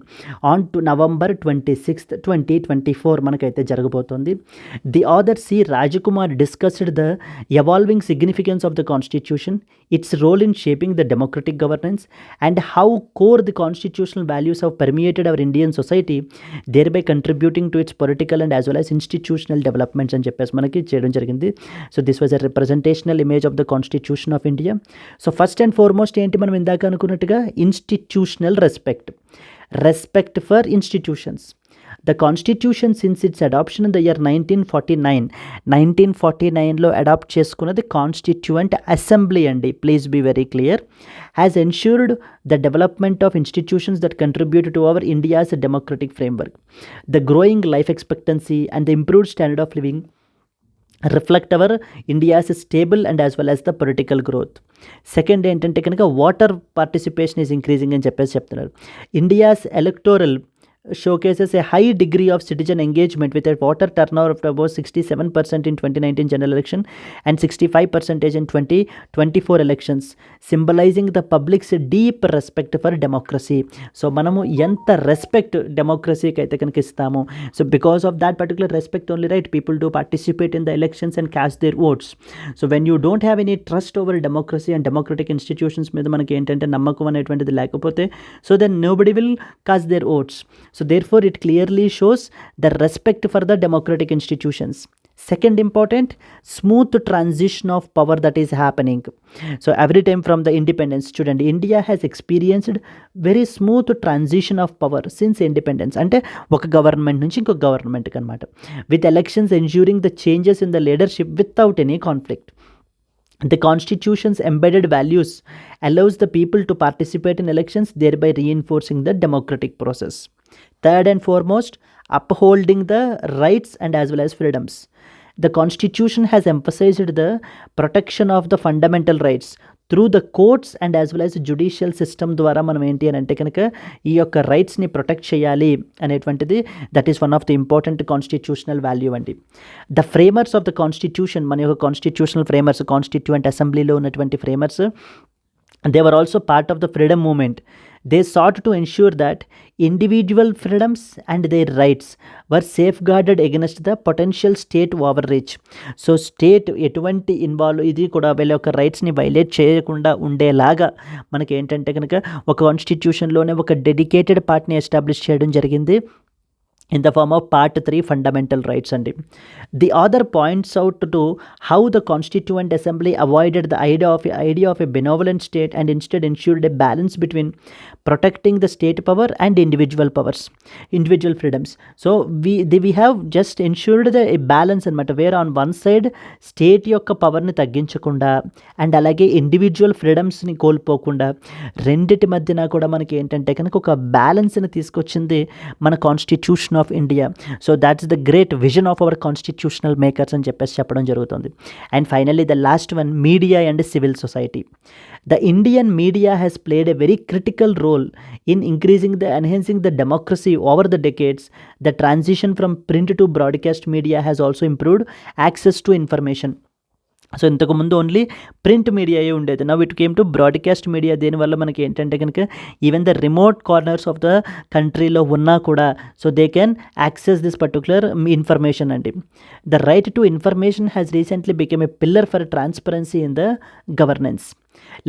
S1: on to November 26th, 2024 మనకైతే జరగబోతోంది. The author C Rajkumar discussed the evolving significance of the Constitution, its role in shaping the democratic governance, and how core the constitutional values have permeated our Indian society, thereby contributing to its political and as well as institutional developments అని చెప్పేసి మనకి చేయడం జరిగింది. So this was a representational image of the constitution of India. So first and foremost ఏంటి మనం ఇందాక అనుకున్నట్టుగా institutional respect for institutions. The Constitution since its adoption in the year 1949లో అడాప్ట్ చేసుకున్నది కాన్స్టిట్యూయెంట్ అసెంబ్లీ అండి, please be very clear, has ensured the development of institutions that contribute to our India's democratic framework. The growing life expectancy and the improved standard of living reflect our India's stable and as well as the political growth. Second ఏంటంటే కనుక water participation is increasing అని చెప్పేసి చెప్తున్నారు. India's electoral showcases a high degree of citizen engagement with a voter turnout of about 67% in 2019 general election and 65% in 2024 elections, symbolizing the public's deep respect for democracy. So మనము ఎంత respect డెమోక్రసీకి అయితే కనుక ఇస్తాము, so because of that particular respect only right people to participate in the elections and cast their votes. So when you don't have any trust over democracy and democratic institutions మీద మనకి ఏంటంటే నమ్మకం అనేటువంటిది లేకపోతే so then nobody will cast their votes. So therefore it clearly shows the respect for the democratic institutions. Second important, smooth transition of power that is happening. So every time from the independence, student, India has experienced very smooth transition of power since independence. అంటే ఒక government నుంచి ఇంకొక గవర్నమెంట్కి అనమాట, with elections ensuring the changes in the leadership without any conflict. The Constitution's embedded values allows the people to participate in elections, thereby reinforcing the democratic process. Third and foremost, upholding the rights and as well as freedoms. The Constitution has emphasized the protection of the fundamental rights through the courts and as well as judicial system ద్వారా మనం ఏంటి అని అంటే కనుక ఈ యొక్క రైట్స్ని protect చేయాలి అనేటువంటిది that is one of the important constitutional value అండి. The framers of the constitution, మన యొక్క కాన్స్టిట్యూషనల్ ఫ్రేమర్స్, కాన్స్టిట్యూయెంట్ అసెంబ్లీలో ఉన్నటువంటి framers, they were also part of the freedom movement. They sought to ensure that individual freedoms and their rights were safeguarded against the potential state overreach. So state ఎటువంటి involve ఇది కూడా వీళ్ళ యొక్క రైట్స్ని violate చేయకుండా ఉండేలాగా మనకి ఏంటంటే కనుక ఒక కాన్స్టిట్యూషన్లోనే ఒక డెడికేటెడ్ పార్ట్ని ఎస్టాబ్లిష్ చేయడం జరిగింది in the form of Part 3 Fundamental Rights. And the author points out to how the Constituent Assembly avoided the idea of a benevolent state and instead ensured a balance between protecting the state power and individual freedoms. So we have just ensured a balance అనమాట, where on one side state యొక్క పవర్ని తగ్గించకుండా and అలాగే individual ఫ్రీడమ్స్ని కోల్పోకుండా రెండిటి మధ్యన కూడా మనకి ఏంటంటే కనుక ఒక బ్యాలెన్స్ని తీసుకొచ్చింది మన constitution of India. So that's the great vision of our constitutional makers అని చెప్పేసి చెప్పడం జరుగుతుంది. And finally the last one, media and civil society. The Indian media has played a very critical role in enhancing the democracy over the decades. The transition from print to broadcast media has also improved access to information. So ఇంతకుముందు only print మీడియాయే ఉండేది. Now it came to broadcast media. దీనివల్ల మనకి ఏంటంటే కనుక even the remote corners of the కంట్రీలో ఉన్నా కూడా so they can access this particular information అండి. The right to information has recently become a pillar for transparency in the governance.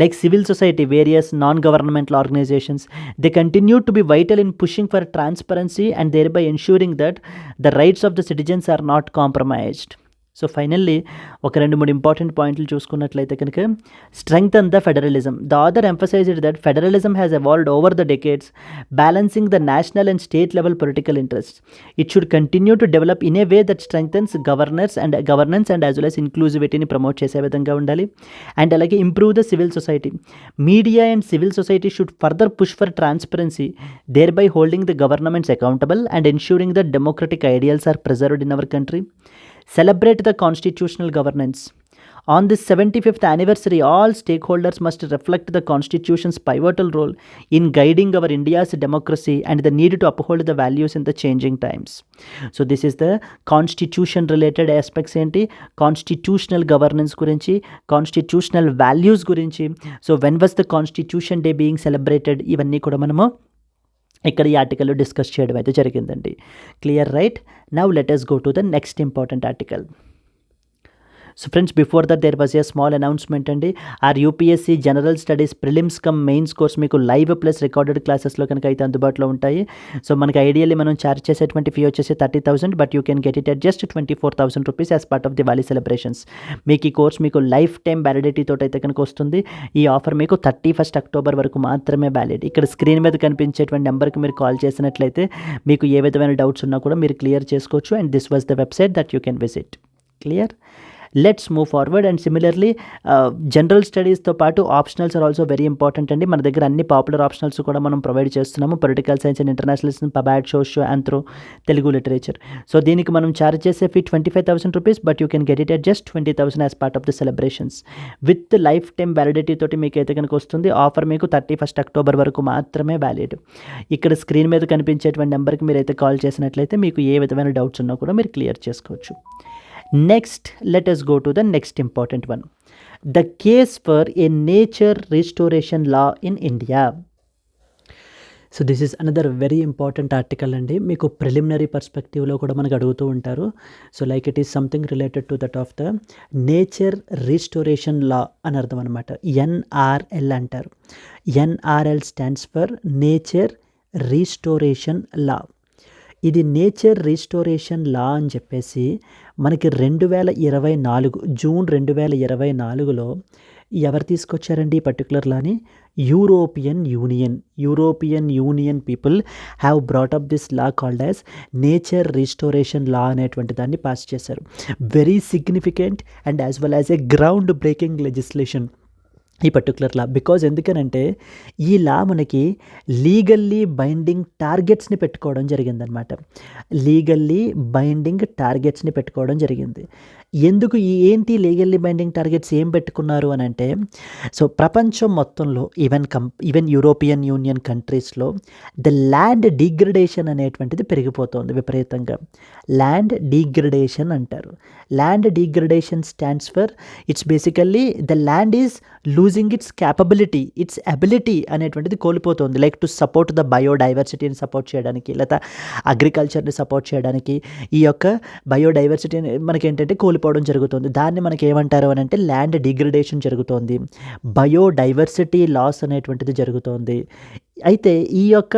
S1: Like civil society, various non-governmental organizations, they continue to be vital in pushing for transparency and thereby ensuring that the rights of the citizens are not compromised. So finally ఒక 2-3 important పాయింట్లు చూసుకున్నట్లయితే కనుక, strengthen the federalism. The author emphasized that federalism has evolved over the decades, balancing the national and state level political interest. It should continue to develop in a way that strengthens governance and as well as ఇంక్లూజివిటీని promote చేసే విధంగా ఉండాలి. And అలాగే improve the civil society. Media and civil society should further push for transparency, there by holding the governments accountable and ensuring the democratic ideals are preserved in our country. Celebrate the constitutional governance. On this 75th anniversary, all stakeholders must reflect the Constitution's pivotal role in guiding our India's democracy and the need to uphold the values in the changing times. So this is the constitution related aspects enti, constitutional governance gurinchi, constitutional values gurinchi. So when was the Constitution Day being celebrated? ఇవన్నీ కూడా మనము ఇక్కడ ఈ ఆర్టికల్లో discuss చేయడం అయితే జరిగిందండి. Clear, right? Now let us go to the next important article. So friends, before that there was a small announcement అండి. Our UPSC general studies prelims cum mains course మీకు లైవ్ ప్లస్ రికార్డెడ్ క్లాసెస్లో కనుక అయితే అందుబాటులో ఉంటాయి. So మనకి ideally మనం charge చేసేటువంటి ఫీ వచ్చేసి 30,000, but you can get it at just 24,000 rupees as part of Diwali celebrations. మీకు ఈ కోర్స్ మీకు లైఫ్ టైం వ్యాలిడిటీ తోటి అయితే కనుక వస్తుంది. ఈ ఆఫర్ మీకు 31st అక్టోబర్ వరకు మాత్రమే వ్యాలిడ్. ఇక్కడ స్క్రీన్ మీద కనిపించేటువంటి నెంబర్కి మీరు కాల్ చేసినట్లయితే మీకు ఏ విధమైన డౌట్స్ ఉన్నా కూడా మీరు క్లియర్ చేసుకోవచ్చు. And this was the website that you can visit. Clear? Let's move forward. And similarly general స్టడీస్తో పాటు optionals are also very important అండి. మన దగ్గర అన్ని పాపులర్ ఆప్షనల్స్ కూడా మనం ప్రొవైడ్ చేస్తున్నాము. Political science and internationalism, pub ad, socio, anthro, Telugu literature. So దీనికి మనం ఛార్జ్ చేసే fee 25,000 rupees, but you can get it at just 20,000 as part of the celebrations. With lifetime validity తోటి మీకు అయితే కనుక వస్తుంది. ఆఫర్ మీకు 31st అక్టోబర్ వరకు మాత్రమే వ్యాలిడ్. ఇక్కడ స్క్రీన్ మీద కనిపించేటువంటి నెంబర్కి మీరు అయితే కాల్ చేసినట్లయితే మీకు ఏ విధమైన డౌట్స్ ఉన్నా కూడా మీరు క్లియర్ చేసుకోవచ్చు. Next, let us go to the next important one. The case for a nature restoration law in India. So this is another very important article అండి. మీకు ప్రిలిమినరీ పర్స్పెక్టివ్లో కూడా మనకు అడుగుతూ ఉంటారు. So like it is something related to that of the nature restoration law అని అర్థం అనమాట. NRL అంటారు. NRL stands for nature restoration law. ఇది నేచర్ రిస్టోరేషన్ లా అని చెప్పేసి మనకి 2024 జూన్ 2024లో ఎవరు తీసుకొచ్చారండి ఈ పర్టికులర్ లాని? European Union people have brought up this law called as nature restoration law అనేటువంటి దాన్ని పాస్ చేశారు. Very significant and as well as a ground breaking legislation ఈ పర్టికులర్ లా. బికాజ్ ఎందుకనంటే ఈ లా మనకి లీగల్లీ బైండింగ్ టార్గెట్స్ని పెట్టుకోవడం జరిగిందనమాట. లీగల్లీ బైండింగ్ టార్గెట్స్ని పెట్టుకోవడం జరిగింది. ఎందుకు ఏంటి లీగల్లీ బైండింగ్ టార్గెట్స్ ఏం పెట్టుకున్నారు అని అంటే, సో ప్రపంచం మొత్తంలో ఈవెన్ యూరోపియన్ యూనియన్ కంట్రీస్లో ద ల్యాండ్ డిగ్రేడేషన్ అనేటువంటిది పెరిగిపోతుంది విపరీతంగా. ల్యాండ్ డిగ్రేడేషన్ అంటారు. Land degradation stands for it's basically the land is losing its capability, its ability అనేటువంటిది కోల్పోతుంది. లైక్ టు సపోర్ట్ ద బయోడైవర్సిటీని సపోర్ట్ చేయడానికి, లేదా అగ్రికల్చర్ని సపోర్ట్ చేయడానికి ఈ యొక్క బయోడైవర్సిటీని మనకి ఏంటంటే కోల్పోవడం జరుగుతుంది. దాన్ని మనకి ఏమంటారు అని అంటే ల్యాండ్ డిగ్రేడేషన్ జరుగుతోంది, బయోడైవర్సిటీ లాస్ అనేటువంటిది జరుగుతోంది. అయితే ఈ యొక్క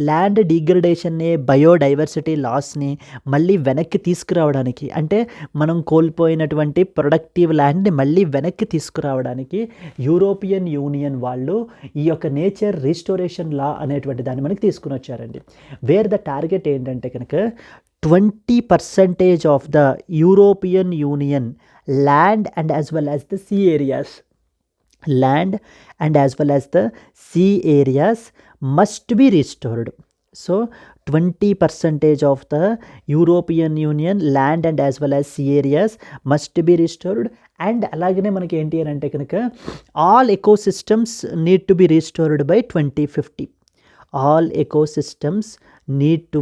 S1: ల్యాండ్ డిగ్రేడేషన్ని, బయోడైవర్సిటీ లాస్ని మళ్ళీ వెనక్కి తీసుకురావడానికి, అంటే మనం కోల్పోయినటువంటి ప్రొడక్టివ్ ల్యాండ్ని మళ్ళీ వెనక్కి తీసుకురావడానికి యూరోపియన్ యూనియన్ వాళ్ళు ఈ యొక్క నేచర్ రిస్టోరేషన్ లా అనేటువంటి దాన్ని మనకి తీసుకుని వచ్చారండి. వేర్ ద టార్గెట్ ఏంటంటే కనుక 20% of the European Union land and as well as the sea areas, land and as well as the sea areas must be restored. So 20% of the European Union land and as well as sea areas must be restored. And అలాగనే మనకి ఏంటి అని అంటే కనుక all ecosystems need to be restored by 2050. All ecosystems need to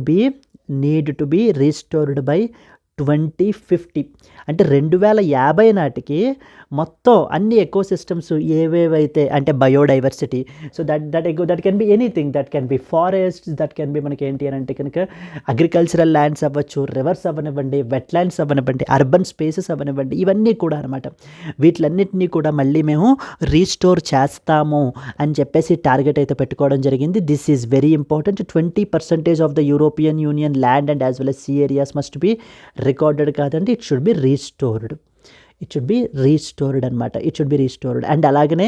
S1: be restored by 2050. అంటే 2050 నాటికి మొత్తం అన్ని ఎకో సిస్టమ్స్ ఏవేవైతే అంటే biodiversity, so that can be anything, that can be forest, that can be మనకి ఏంటి అని అంటే కనుక అగ్రికల్చరల్ ల్యాండ్స్ అవ్వచ్చు, రివర్స్ అవ్వనివ్వండి, వెట్లాండ్స్ అవ్వనివ్వండి, అర్బన్ స్పేసెస్ అవ్వనివ్వండి, ఇవన్నీ కూడా అనమాట. వీటిలన్నింటినీ కూడా మళ్ళీ మేము రీస్టోర్ చేస్తాము అని చెప్పేసి టార్గెట్ అయితే పెట్టుకోవడం జరిగింది. This is very important. 20% of the European Union land and as well as sea areas must be recorded కాదండి, ఇట్ షుడ్ బి రీస్టోర్డ్. అనమాట. It should be restored. And అలాగనే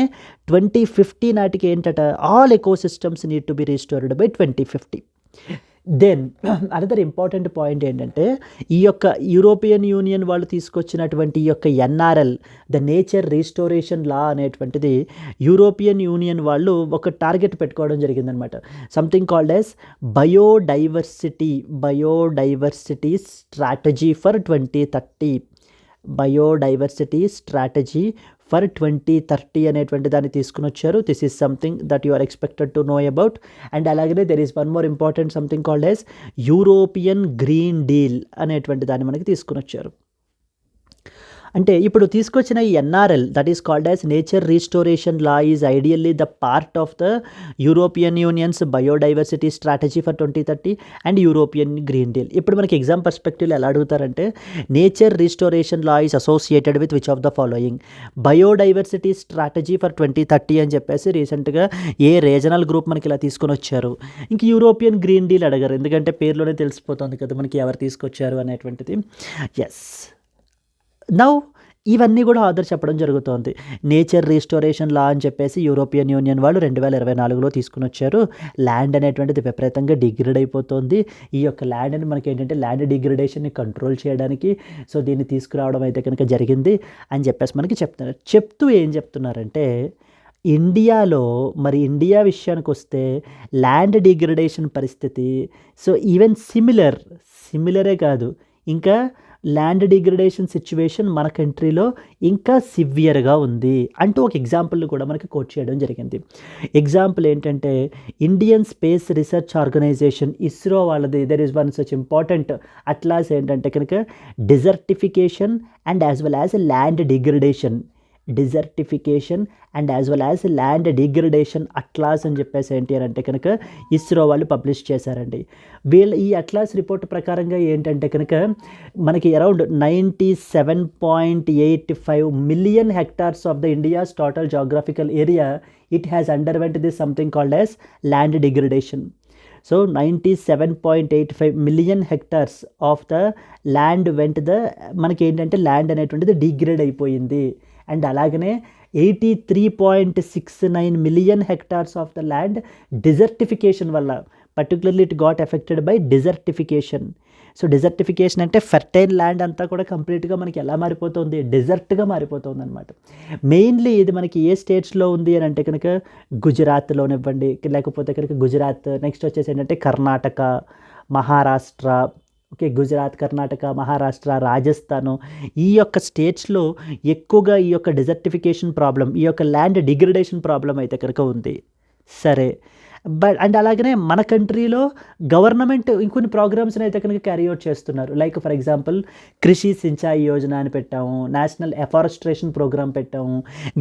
S1: 2050 నాటికి ఏంటట, all ecosystems need to be restored by 2050. Then another important point ఏంటంటే, ఈ యొక్క European Union వాళ్ళు తీసుకొచ్చినటువంటి ఈ యొక్క NRL, the nature restoration law అనేటువంటిది యూరోపియన్ యూనియన్ వాళ్ళు ఒక టార్గెట్ పెట్టుకోవడం జరిగిందనమాట. Something called as biodiversity strategy for 2030. Biodiversity strategy for 2030 అనేటువంటి దాన్ని తీసుకుని వచ్చారు. This is something that you are expected to know about. And అలాగనే there is one more important something called as European green deal అనేటువంటి దాన్ని మనకి తీసుకుని వచ్చారు. అంటే ఇప్పుడు తీసుకొచ్చిన ఈ NRL, that is called as nature restoration law, is ideally the part of the European Union's biodiversity strategy for 2030 and European green deal. ఇప్పుడు మనకి ఎగ్జామ్ పర్స్పెక్టివ్లో ఎలా అడుగుతారంటే, nature restoration law is associated with which of the following? Biodiversity strategy for 2030 అని చెప్పేసి రీసెంట్గా ఏ regional group మనకి ఇలా తీసుకొని వచ్చారు. ఇంక యూరోపియన్ గ్రీన్ డీల్ అడగారు, ఎందుకంటే పేరులోనే తెలిసిపోతుంది కదా మనకి ఎవరు తీసుకొచ్చారు అనేటువంటిది. ఎస్, నౌ ఇవన్నీ కూడా ఆర్డర్ చెప్పడం జరుగుతోంది. నేచర్ రీస్టోరేషన్ లా అని చెప్పేసి యూరోపియన్ యూనియన్ వాళ్ళు 2024లో తీసుకుని వచ్చారు. ల్యాండ్ అనేటువంటిది విపరీతంగా డిగ్రేడ్ అయిపోతుంది. ఈ యొక్క ల్యాండ్ని మనకి ఏంటంటే ల్యాండ్ డిగ్రేడేషన్ని కంట్రోల్ చేయడానికి సో దీన్ని తీసుకురావడం అయితే కనుక జరిగింది అని చెప్పేసి మనకి చెప్తున్నారు. చెప్తూ ఏం చెప్తున్నారంటే, ఇండియాలో మరి ఇండియా విషయానికి వస్తే ల్యాండ్ డిగ్రేడేషన్ పరిస్థితి సో ఈవెన్ సిమిలరే కాదు, ఇంకా ల్యాండ్ డిగ్రేడేషన్ సిచ్యువేషన్ మన కంట్రీలో ఇంకా సివియర్గా ఉంది అంటూ ఒక ఎగ్జాంపుల్ కూడా మనకి కోట్ చేయడం జరిగింది. ఎగ్జాంపుల్ ఏంటంటే, Indian space research organisation ISRO వాళ్ళది there is one such important atlas ఏంటంటే కనుక desertification and as well as land degradation and as well as land degradation atlas అని చెప్పేసి ఏంటి అని అంటే కనుక ఇస్రో వాళ్ళు పబ్లిష్ చేశారండి. ఈ అట్లాస్ రిపోర్ట్ ప్రకారంగా ఏంటంటే కనుక మనకి around 97.85 million hectares of the India's total geographical area it has underwent this something called as land degradation. So 97.85 million hectares of the land వెంట మనకి ఏంటంటే ల్యాండ్ అనేటువంటిది డిగ్రేడ్ అయిపోయింది. అండ్ అలాగనే 83.69 million hectares of the land desertification వల్ల, particularly it got affected by desertification. So desertification అంటే fertile land అంతా కూడా కంప్లీట్గా మనకి ఎలా మారిపోతుంది, డెజర్ట్గా మారిపోతుంది అనమాట. మెయిన్లీ ఇది మనకి ఏ స్టేట్స్లో ఉంది అని అంటే కనుక గుజరాత్లోనివ్వండి, లేకపోతే కనుక గుజరాత్, నెక్స్ట్ వచ్చేసి ఏంటంటే కర్ణాటక, మహారాష్ట్ర, ఓకే, గుజరాత్, కర్ణాటక, మహారాష్ట్ర, రాజస్థాను, ఈ యొక్క స్టేట్స్లో ఎక్కువగా ఈ యొక్క డిజర్టిఫికేషన్ ప్రాబ్లం, ఈ యొక్క ల్యాండ్ డిగ్రేడేషన్ ప్రాబ్లం అయితే కనుక ఉంది. సరే, బట్ అండ్ అలాగనే మన కంట్రీలో గవర్నమెంట్ ఇంకొన్ని ప్రోగ్రామ్స్ని అయితే కనుక క్యారీ అవుట్ చేస్తున్నారు. Like for example Krishi Sinchai Yojana అని పెట్టాము, నేషనల్ ఎఫారెస్ట్రేషన్ ప్రోగ్రామ్ పెట్టాము,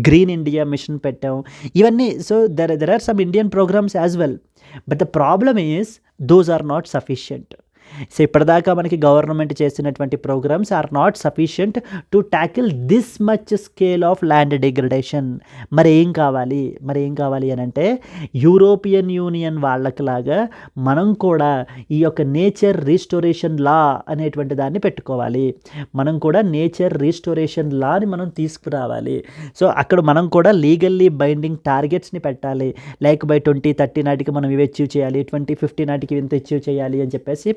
S1: గ్రీన్ ఇండియా మిషన్ పెట్టాము, ఇవన్నీ. So there are some Indian programmes as well, but the problem is those are not sufficient. So ఇప్పటిదాకా మనకి గవర్నమెంట్ చేసినటువంటి programmes are not sufficient to tackle this much scale of land degradation. మరి ఏం కావాలి అని అంటే యూరోపియన్ యూనియన్ వాళ్ళకిలాగా మనం కూడా ఈ యొక్క నేచర్ రీస్టోరేషన్ లా అనేటువంటి దాన్ని పెట్టుకోవాలి. మనం కూడా నేచర్ రీస్టోరేషన్ లాని మనం తీసుకురావాలి. సో అక్కడ మనం కూడా లీగల్లీ బైండింగ్ టార్గెట్స్ని పెట్టాలి. లైక్ బై 2030 నాటికి మనం ఇవి అచీవ్ చేయాలి, 2050 నాటికి ఇంత అచీవ్ చేయాలి అని చెప్పేసి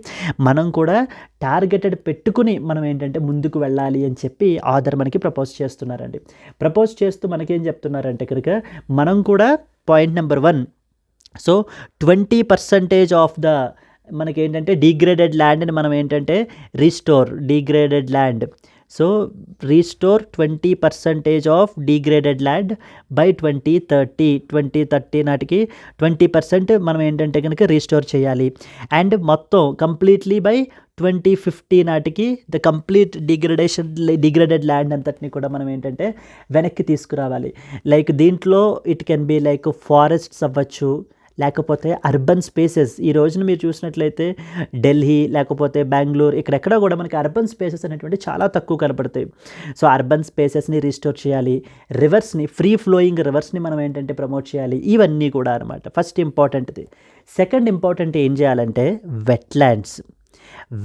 S1: మనం కూడా టార్గెటెడ్ పెట్టుకుని మనం ఏంటంటే ముందుకు వెళ్ళాలి అని చెప్పి ఆథర్ మనకి ప్రపోజ్ చేస్తున్నారండి. ప్రపోజ్ చేస్తూ మనకేం చెప్తున్నారంటే కనుక మనం కూడా point number 1, so 20% of the మనకేంటంటే డిగ్రేడెడ్ ల్యాండ్ని మనం ఏంటంటే restore degraded land. So restore 20% of degraded land by 2030 నాటికి 20% మనం ఏంటంటే కనుక రీస్టోర్ చేయాలి. అండ్ మొత్తం కంప్లీట్లీ బై 2050 నాటికి ద కంప్లీట్ డిగ్రేడెడ్ ల్యాండ్ అంతటిని కూడా మనం ఏంటంటే వెనక్కి తీసుకురావాలి. లైక్ దీంట్లో it can be like forests అవ్వచ్చు, లేకపోతే అర్బన్ స్పేసెస్. ఈ రోజున మీరు చూసినట్లయితే ఢిల్లీ లేకపోతే బెంగళూరు ఇక్కడెక్కడ కూడా మనకి అర్బన్ స్పేసెస్ అనేటువంటి చాలా తక్కువ కనపడతాయి. సో అర్బన్ స్పేసెస్ని రీస్టోర్ చేయాలి, రివర్స్ని, ఫ్రీ ఫ్లోయింగ్ రివర్స్ని మనం ఏంటంటే ప్రమోట్ చేయాలి. ఇవన్నీ కూడా అనమాట ఫస్ట్ ఇంపార్టెంట్ది. సెకండ్ ఇంపార్టెంట్ ఏం చేయాలంటే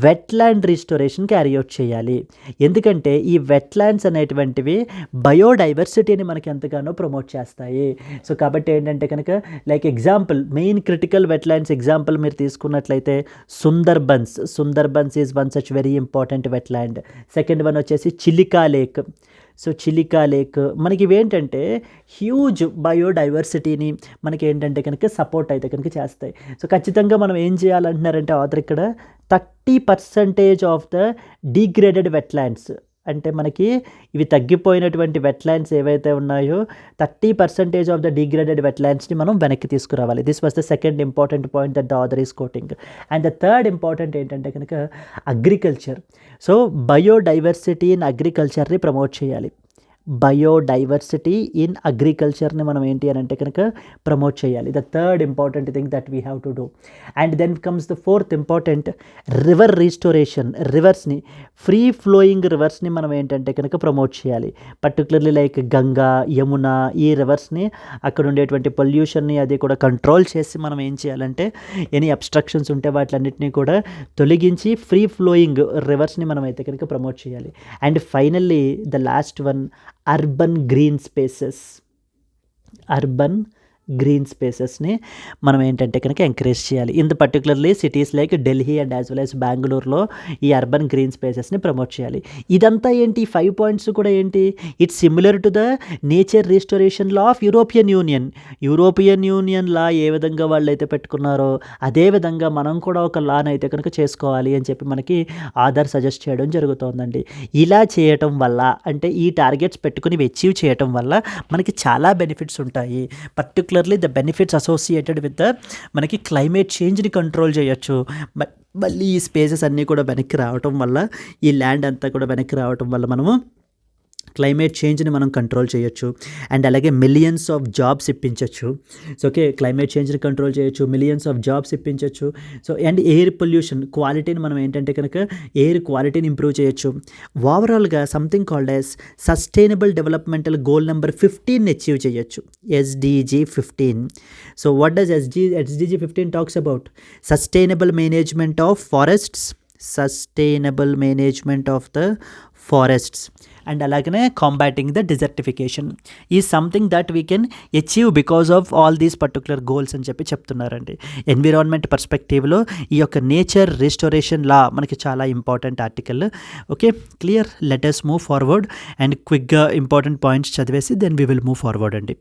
S1: వెట్లాండ్ రీస్టోరేషన్ క్యారీ అవుట్ చేయాలి. ఎందుకంటే ఈ వెట్లాండ్స్ అనేటువంటివి బయోడైవర్సిటీని మనకి ఎంతగానో ప్రమోట్ చేస్తాయి. సో కాబట్టి ఏంటంటే కనుక like example main critical wetlands example మీరు తీసుకున్నట్లయితే Sundarbans is one such very important wetland. Second one వచ్చేసి Chilika lake. So Chilika lake మనకి ఇవేంటంటే హ్యూజ్ బయోడైవర్సిటీని మనకి ఏంటంటే కనుక సపోర్ట్ అయితే కనుక చేస్తాయి. సో ఖచ్చితంగా మనం ఏం చేయాలంటున్నారంటే ఆథర్ ఇక్కడ 30% ఆఫ్ ద డిగ్రేడెడ్ వెట్లాండ్స్, అంటే మనకి ఇవి తగ్గిపోయినటువంటి వెట్లాండ్స్ ఏవైతే ఉన్నాయో 30% ఆఫ్ ద డిగ్రేడెడ్ వెట్లాండ్స్ని మనం వెనక్కి తీసుకురావాలి. This was the second important point that the author is quoting. And the third important ఏంటంటే కనుక అగ్రికల్చర్. సో బయోడైవర్సిటీ ఇన్ అగ్రికల్చర్ని ప్రమోట్ చేయాలి. బయోడైవర్సిటీ ఇన్ అగ్రికల్చర్ని మనం ఏంటి అని అంటే కనుక ప్రమోట్ చేయాలి. The third important thing that we have to do. And then comes the fourth important river restoration. రివర్స్ని, ఫ్రీ ఫ్లోయింగ్ రివర్స్ని మనం ఏంటంటే కనుక ప్రమోట్ చేయాలి. పర్టికులర్లీ లైక్ గంగా, యమున, ఈ రివర్స్ని అక్కడ ఉండేటువంటి పొల్యూషన్ని అది కూడా కంట్రోల్ చేసి మనం ఏం చేయాలంటే ఎనీ అబ్స్ట్రక్షన్స్ ఉంటే వాటిలన్నింటినీ కూడా తొలగించి ఫ్రీ ఫ్లోయింగ్ రివర్స్ని మనం అయితే కనుక ప్రమోట్ చేయాలి. And finally the last one urban green స్పేసెస్ని మనం ఏంటంటే కనుక ఎంకరేజ్ చేయాలి. In the particularly cities like Delhi and as well as బెంగళూరులో ఈ అర్బన్ గ్రీన్ స్పేసెస్ని ప్రమోట్ చేయాలి. ఇదంతా ఏంటి, 5 పాయింట్స్ కూడా ఏంటి, it's similar to the nature restoration law of European Union law ఏ విధంగా వాళ్ళు అయితే పెట్టుకున్నారో అదే విధంగా మనం కూడా ఒక లాని అయితే కనుక చేసుకోవాలి అని చెప్పి మనకి ఆధార్ సజెస్ట్ చేయడం జరుగుతోందండి. ఇలా చేయటం వల్ల అంటే ఈ టార్గెట్స్ పెట్టుకుని అచీవ్ చేయటం వల్ల మనకి చాలా బెనిఫిట్స్ ఉంటాయి. Particularly the benefits associated with the మనకి క్లైమేట్ చేంజ్ని కంట్రోల్ చేయొచ్చు. మళ్ళీ ఈ స్పేసెస్ అన్నీ కూడా వెనక్కి రావటం వల్ల, ఈ ల్యాండ్ అంతా కూడా వెనక్కి రావటం వల్ల మనము క్లైమేట్ చేంజ్ని మనం కంట్రోల్ చేయొచ్చు అండ్ అలాగే మిలియన్స్ ఆఫ్ జాబ్స్ ఇప్పించవచ్చు. సో ఓకే, క్లైమేట్ చేంజ్ని కంట్రోల్ చేయొచ్చు, మిలియన్స్ ఆఫ్ జాబ్స్ ఇప్పించవచ్చు. సో అండ్ ఎయిర్ పొల్యూషన్ క్వాలిటీని మనం ఏంటంటే కనుక ఎయిర్ క్వాలిటీని ఇంప్రూవ్ చేయొచ్చు. ఓవరాల్గా something called as sustainable developmental goal number 15 achieve చేయొచ్చు, SDG 15. So what does SDG 15 talks about? Sustainable management of forests, sustainable management of the forests and అలాగనే combating the desertification is something that we can achieve because of all these particular goals అని చెప్పి చెప్తున్నారండి. Environment పర్స్పెక్టివ్లో ఈ యొక్క nature restoration law మనకి చాలా important article. Okay, clear? Let us move forward and క్విక్గా important points చదివేసి then we will move forward అండి.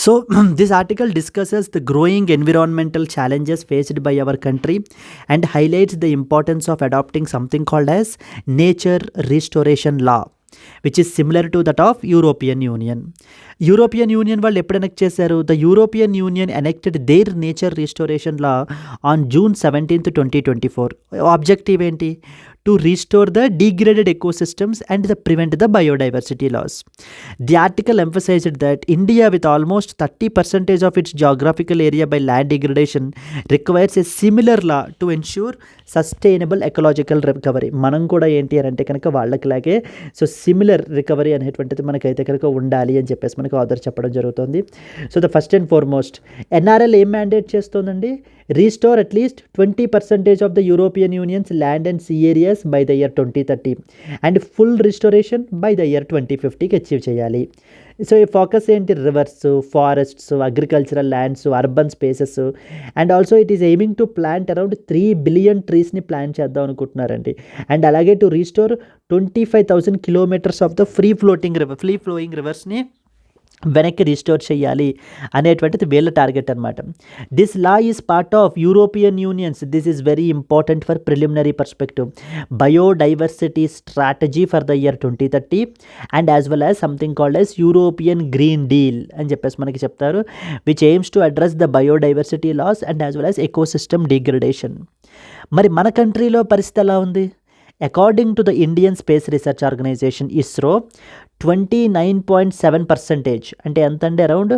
S1: So this article discusses the growing environmental challenges faced by our country and highlights the importance of adopting something called as nature restoration law, which is similar to that of European Union. European Union వాళ్ళు ఎప్పుడు enact చేశారు? The European Union enacted their nature restoration law on June 17, 2024. Objective ఏంటి? To restore the degraded ecosystems and the prevent the biodiversity loss. The article emphasized that India with almost 30% of its geographical area by land degradation requires a similar law to ensure sustainable ecological recovery. మనం కూడా ఏంటి అని అంటే కనుక వాళ్ళకిలాగే so similar recovery అనేటువంటిది మనకైతే కనుక ఉండాలి అని చెప్పేసి మనకు ఆథర్ చెప్పడం జరుగుతుంది. So the first and foremost NRL ఏం మ్యాండేట్ చేస్తుందండి? Restore at least 20% of the European Union's land and sea areas by the year 2030 and full restoration by the year 2050కి అచీవ్ చేయాలి. సో ఈ ఫోకస్ ఏంటి? Rivers, forests, agricultural lands, urban spaces and also it is aiming to plant around 3 billion ట్రీస్ని plan చేద్దాం అనుకుంటున్నారండి. And అలాగే to restore 25,000 kilometres of the free flowing రివర్స్ని వెనక్కి రీస్టోర్ చేయాలి అనేటువంటిది వీళ్ళ టార్గెట్ అనమాట. This law is part of European unions, this is very important for preliminary perspective, biodiversity strategy for the year 2030 and as well as something called as European green deal అని చెప్పేసి మనకి చెప్తారు, which aims to address the biodiversity loss and as well as ecosystem degradation. మరి మన కంట్రీలో పరిస్థితి ఎలా ఉంది? According to the Indian space research organisation ISRO 29.7% అంటే ఎంత అండి? Around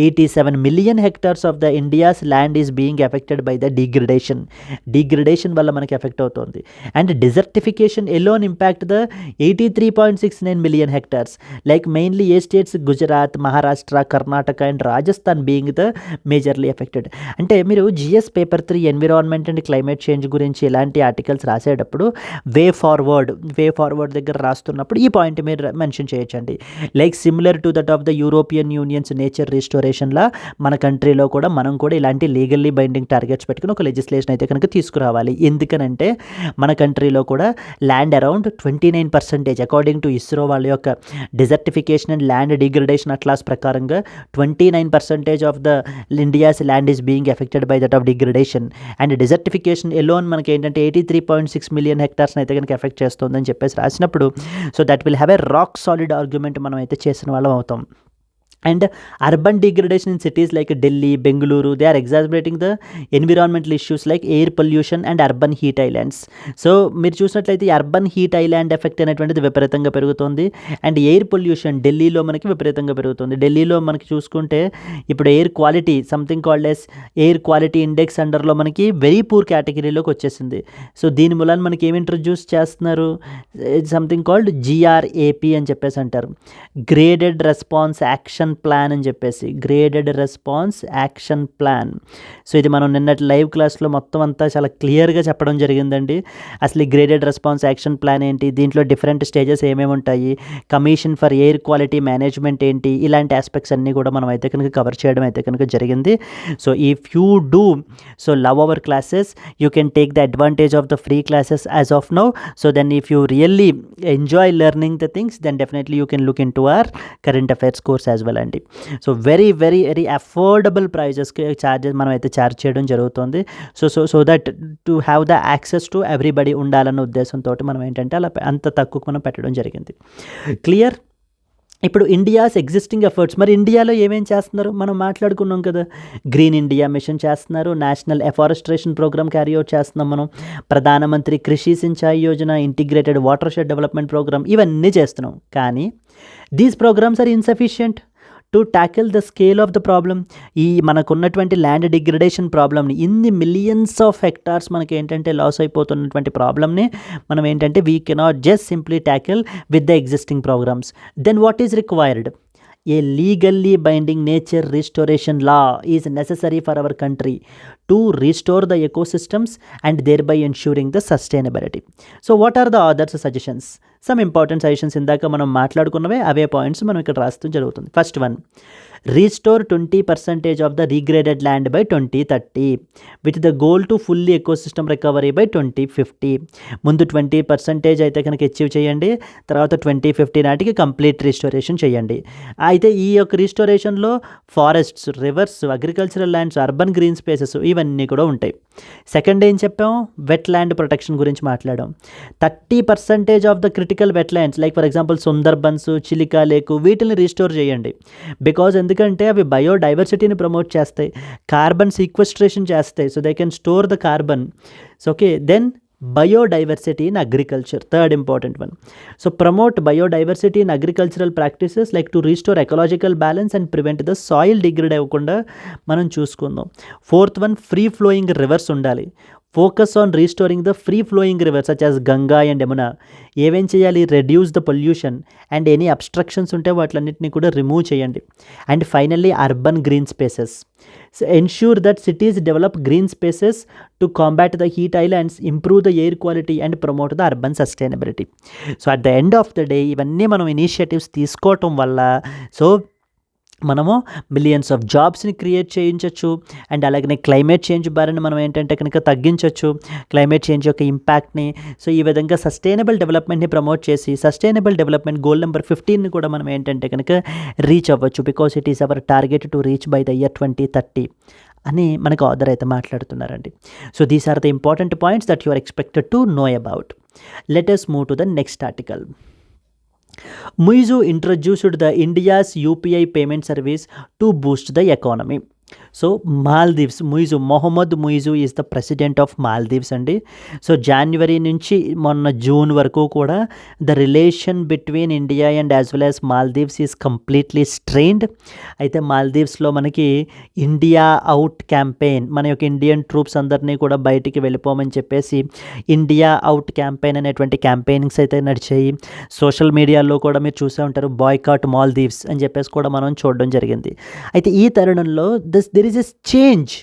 S1: 87 million hectares of the India's land is being affected by the degradation వల్ల మనకి ఎఫెక్ట్ అవుతుంది. And desertification alone impact the 83.69 million hectares like mainly A states? Gujarat, Maharashtra, Karnataka and Rajasthan being the majorly affected. అంటే మీరు GS paper 3 environment and climate change గురించి ఇలాంటి articles రాసేటప్పుడు way forward దగ్గర రాస్తున్నప్పుడు ఈ పాయింట్ మీరు మెన్షన్ చేయొచ్చు అండి. Like similar to that of the European Union's nature రిస్టోరేషన్లా మన కంట్రీలో కూడా మనం కూడా ఇలాంటి లీగల్లీ బైండింగ్ టార్గెట్స్ పెట్టుకుని ఒక లెజిస్లేషన్ అయితే కనుక తీసుకురావాలి. ఎందుకనంటే మన కంట్రీలో కూడా land around 29% according to ISRO వాళ్ళ యొక్క desertification and land degradation atlas ప్రకారంగా 29% of the India's land is being affected by that of degradation and desertification alone మనకి ఏంటంటే 83.6 మిలియన్ హెక్టార్స్ని అయితే కనుక ఎఫెక్ట్ చేస్తుందని చెప్పేసి రాసినప్పుడు so that will have a rock solid argument మనం అయితే చేసిన వాళ్ళం అవుతాం. And urban degradation in cities like Delhi, Bengaluru, they are exaggerating the environmental issues like air pollution and urban heat islands. So మీరు చూసినట్లయితే ఈ అర్బన్ హీట్ ఐలాండ్ ఎఫెక్ట్ అనేటువంటిది విపరీతంగా పెరుగుతుంది అండ్ ఎయిర్ పొల్యూషన్ ఢిల్లీలో మనకి విపరీతంగా పెరుగుతుంది. ఢిల్లీలో మనకి చూసుకుంటే ఇప్పుడు air quality something called as air quality index అండర్లో మనకి వెరీ పూర్ కేటగిరీలోకి వచ్చేసింది. సో దీని మూలాన్ని మనకి ఏమి ఇంట్రడ్యూస్ చేస్తున్నారు? సంథింగ్ కాల్డ్ GRAP అని చెప్పేసి అంటారు, గ్రేడెడ్ రెస్పాన్స్ యాక్షన్ ప్లాన్ అని చెప్పేసి, graded response action plan. So ఇది మనం నిన్నటి లైవ్ క్లాస్లో మొత్తం అంతా చాలా క్లియర్గా చెప్పడం జరిగిందండి. అసలు ఈ గ్రేడెడ్ రెస్పాన్స్ యాక్షన్ ప్లాన్ ఏంటి, దీంట్లో డిఫరెంట్ స్టేజెస్ ఏమేమి ఉంటాయి, commission for air quality management ఏంటి, ఇలాంటి ఆస్పెక్ట్స్ అన్నీ కూడా మనం అయితే కనుక కవర్ చేయడం అయితే కనుక జరిగింది. So if you do so love our classes you can take the advantage of the free classes as of now. So then if you really enjoy learning the things then definitely you can look into our current affairs course as well అండి. So very very very affordable ప్రైజెస్కి charges మనం అయితే charge చేయడం జరుగుతుంది. So that to have the access to everybody ఉండాలన్న ఉద్దేశంతో మనం ఏంటంటే అలా అంత తక్కువ మనం పెట్టడం జరిగింది. క్లియర్? ఇప్పుడు ఇండియాస్ ఎగ్జిస్టింగ్ ఎఫర్ట్స్, మరి ఇండియాలో ఏమేం చేస్తున్నారు మనం మాట్లాడుకున్నాం కదా. గ్రీన్ ఇండియా మిషన్ చేస్తున్నారు, national afforestation programme carry out చేస్తున్నాం మనం, Pradhan Mantri Krishi Sinchai Yojana, integrated watershed development programme, ఇవన్నీ చేస్తున్నాం. కానీ these programmes are insufficient to tackle the scale of the problem. ఈ మనకున్నటువంటి ల్యాండ్ డిగ్రేడేషన్ ప్రాబ్లమ్ని, ఇన్ని మిలియన్స్ ఆఫ్ హెక్టార్స్ మనకి ఏంటంటే లాస్ అయిపోతున్నటువంటి ప్రాబ్లమ్ని మనం ఏంటంటే we cannot just simply tackle with the existing programmes. Then what is required? A legally binding nature restoration law is necessary for our country to restore the ecosystems and thereby ensuring the sustainability. So what are the other suggestions? Some important suggestions ఇందాక మనం మాట్లాడుకున్నవే అవే points మనం ఇక్కడ రాస్తూ జరుగుతుంది. First one, restore 20% of the regraded land by 2030 with the goal to fully ecosystem recovery by 2050. ముందు 20% అయితే కనుక achieve చేయండి, తర్వాత 2050 నాటికి కంప్లీట్ రీస్టోరేషన్ చేయండి. అయితే ఈ యొక్క రీస్టోరేషన్లో forests, rivers, agricultural lands, urban green spaces ఇవన్నీ కూడా ఉంటాయి. సెకండ్ ఏం చెప్పాం? వెట్ ల్యాండ్ ప్రొటెక్షన్ గురించి మాట్లాడాం. 30% of the critical wetlands like for example Sundarbans, Chilika lake, వీటిని రీస్టోర్ చేయండి. బికాజ్ ఎందుకంటే అవి బయోడైవర్సిటీని ప్రమోట్ చేస్తాయి, కార్బన్ సీక్వెస్ట్రేషన్ చేస్తాయి, so they can store the carbon. So okay, then biodiversity in agriculture, third important one. So promote biodiversity in agricultural practices like to restore ecological balance and prevent the soil degrade అవ్వకుండా మనం చూసుకుందాం. Fourth one, free flowing rivers ఉండాలి. Focus on restoring the free flowing rivers such as Ganga and Yamuna. ఏమేం చేయాలి? Reduce the pollution and any obstructions ఉంటే వాటిలన్నింటినీ కూడా remove చేయండి. And finally urban green spaces. So ensure that cities develop green spaces to combat the heat islands, improve the air quality and promote the urban sustainability. So at the end of the day ఇవన్నీ మనం initiatives తీసుకోవటం వల్ల మనము millions of జాబ్స్ని create చేయించవచ్చు. And అలాగనే climate change బారిన మనం ఏంటంటే కనుక తగ్గించవచ్చు, క్లైమేట్ చేంజ్ యొక్క ఇంపాక్ట్ని. సో ఈ విధంగా సస్టైనబుల్ డెవలప్మెంట్ని ప్రమోట్ చేసి సస్టైనబుల్ డెవలప్మెంట్ గోల్ నెంబర్ 15ని కూడా మనం ఏంటంటే కనుక రీచ్ అవ్వచ్చు. Because it is our target to reach by the year 2030 అని మనకు ఆథర్ అయితే మాట్లాడుతున్నారండి. So these are the important points that you are expected to know about. Let us move to the next article. Muizu introduced the India's UPI payment service to boost the economy. So Maldives, Mohamed Muizzu is the president of Maldives అండి. So జనవరి నుంచి మొన్న June వరకు కూడా the relation between India and as well as Maldives is completely strained. అయితే మాల్దీవ్స్లో మనకి India out campaign, మన యొక్క ఇండియన్ ట్రూప్స్ అందరినీ కూడా బయటికి వెళ్ళిపోమని చెప్పేసి ఇండియా అవుట్ క్యాంపెయిన్ అనేటువంటి క్యాంపెయినింగ్స్ అయితే నడిచాయి. సోషల్ మీడియాలో కూడా మీరు చూసే ఉంటారు, బాయ్కాట్ మాల్దీవ్స్ అని చెప్పేసి కూడా మనం చూడడం జరిగింది. అయితే ఈ తరుణంలో there is a change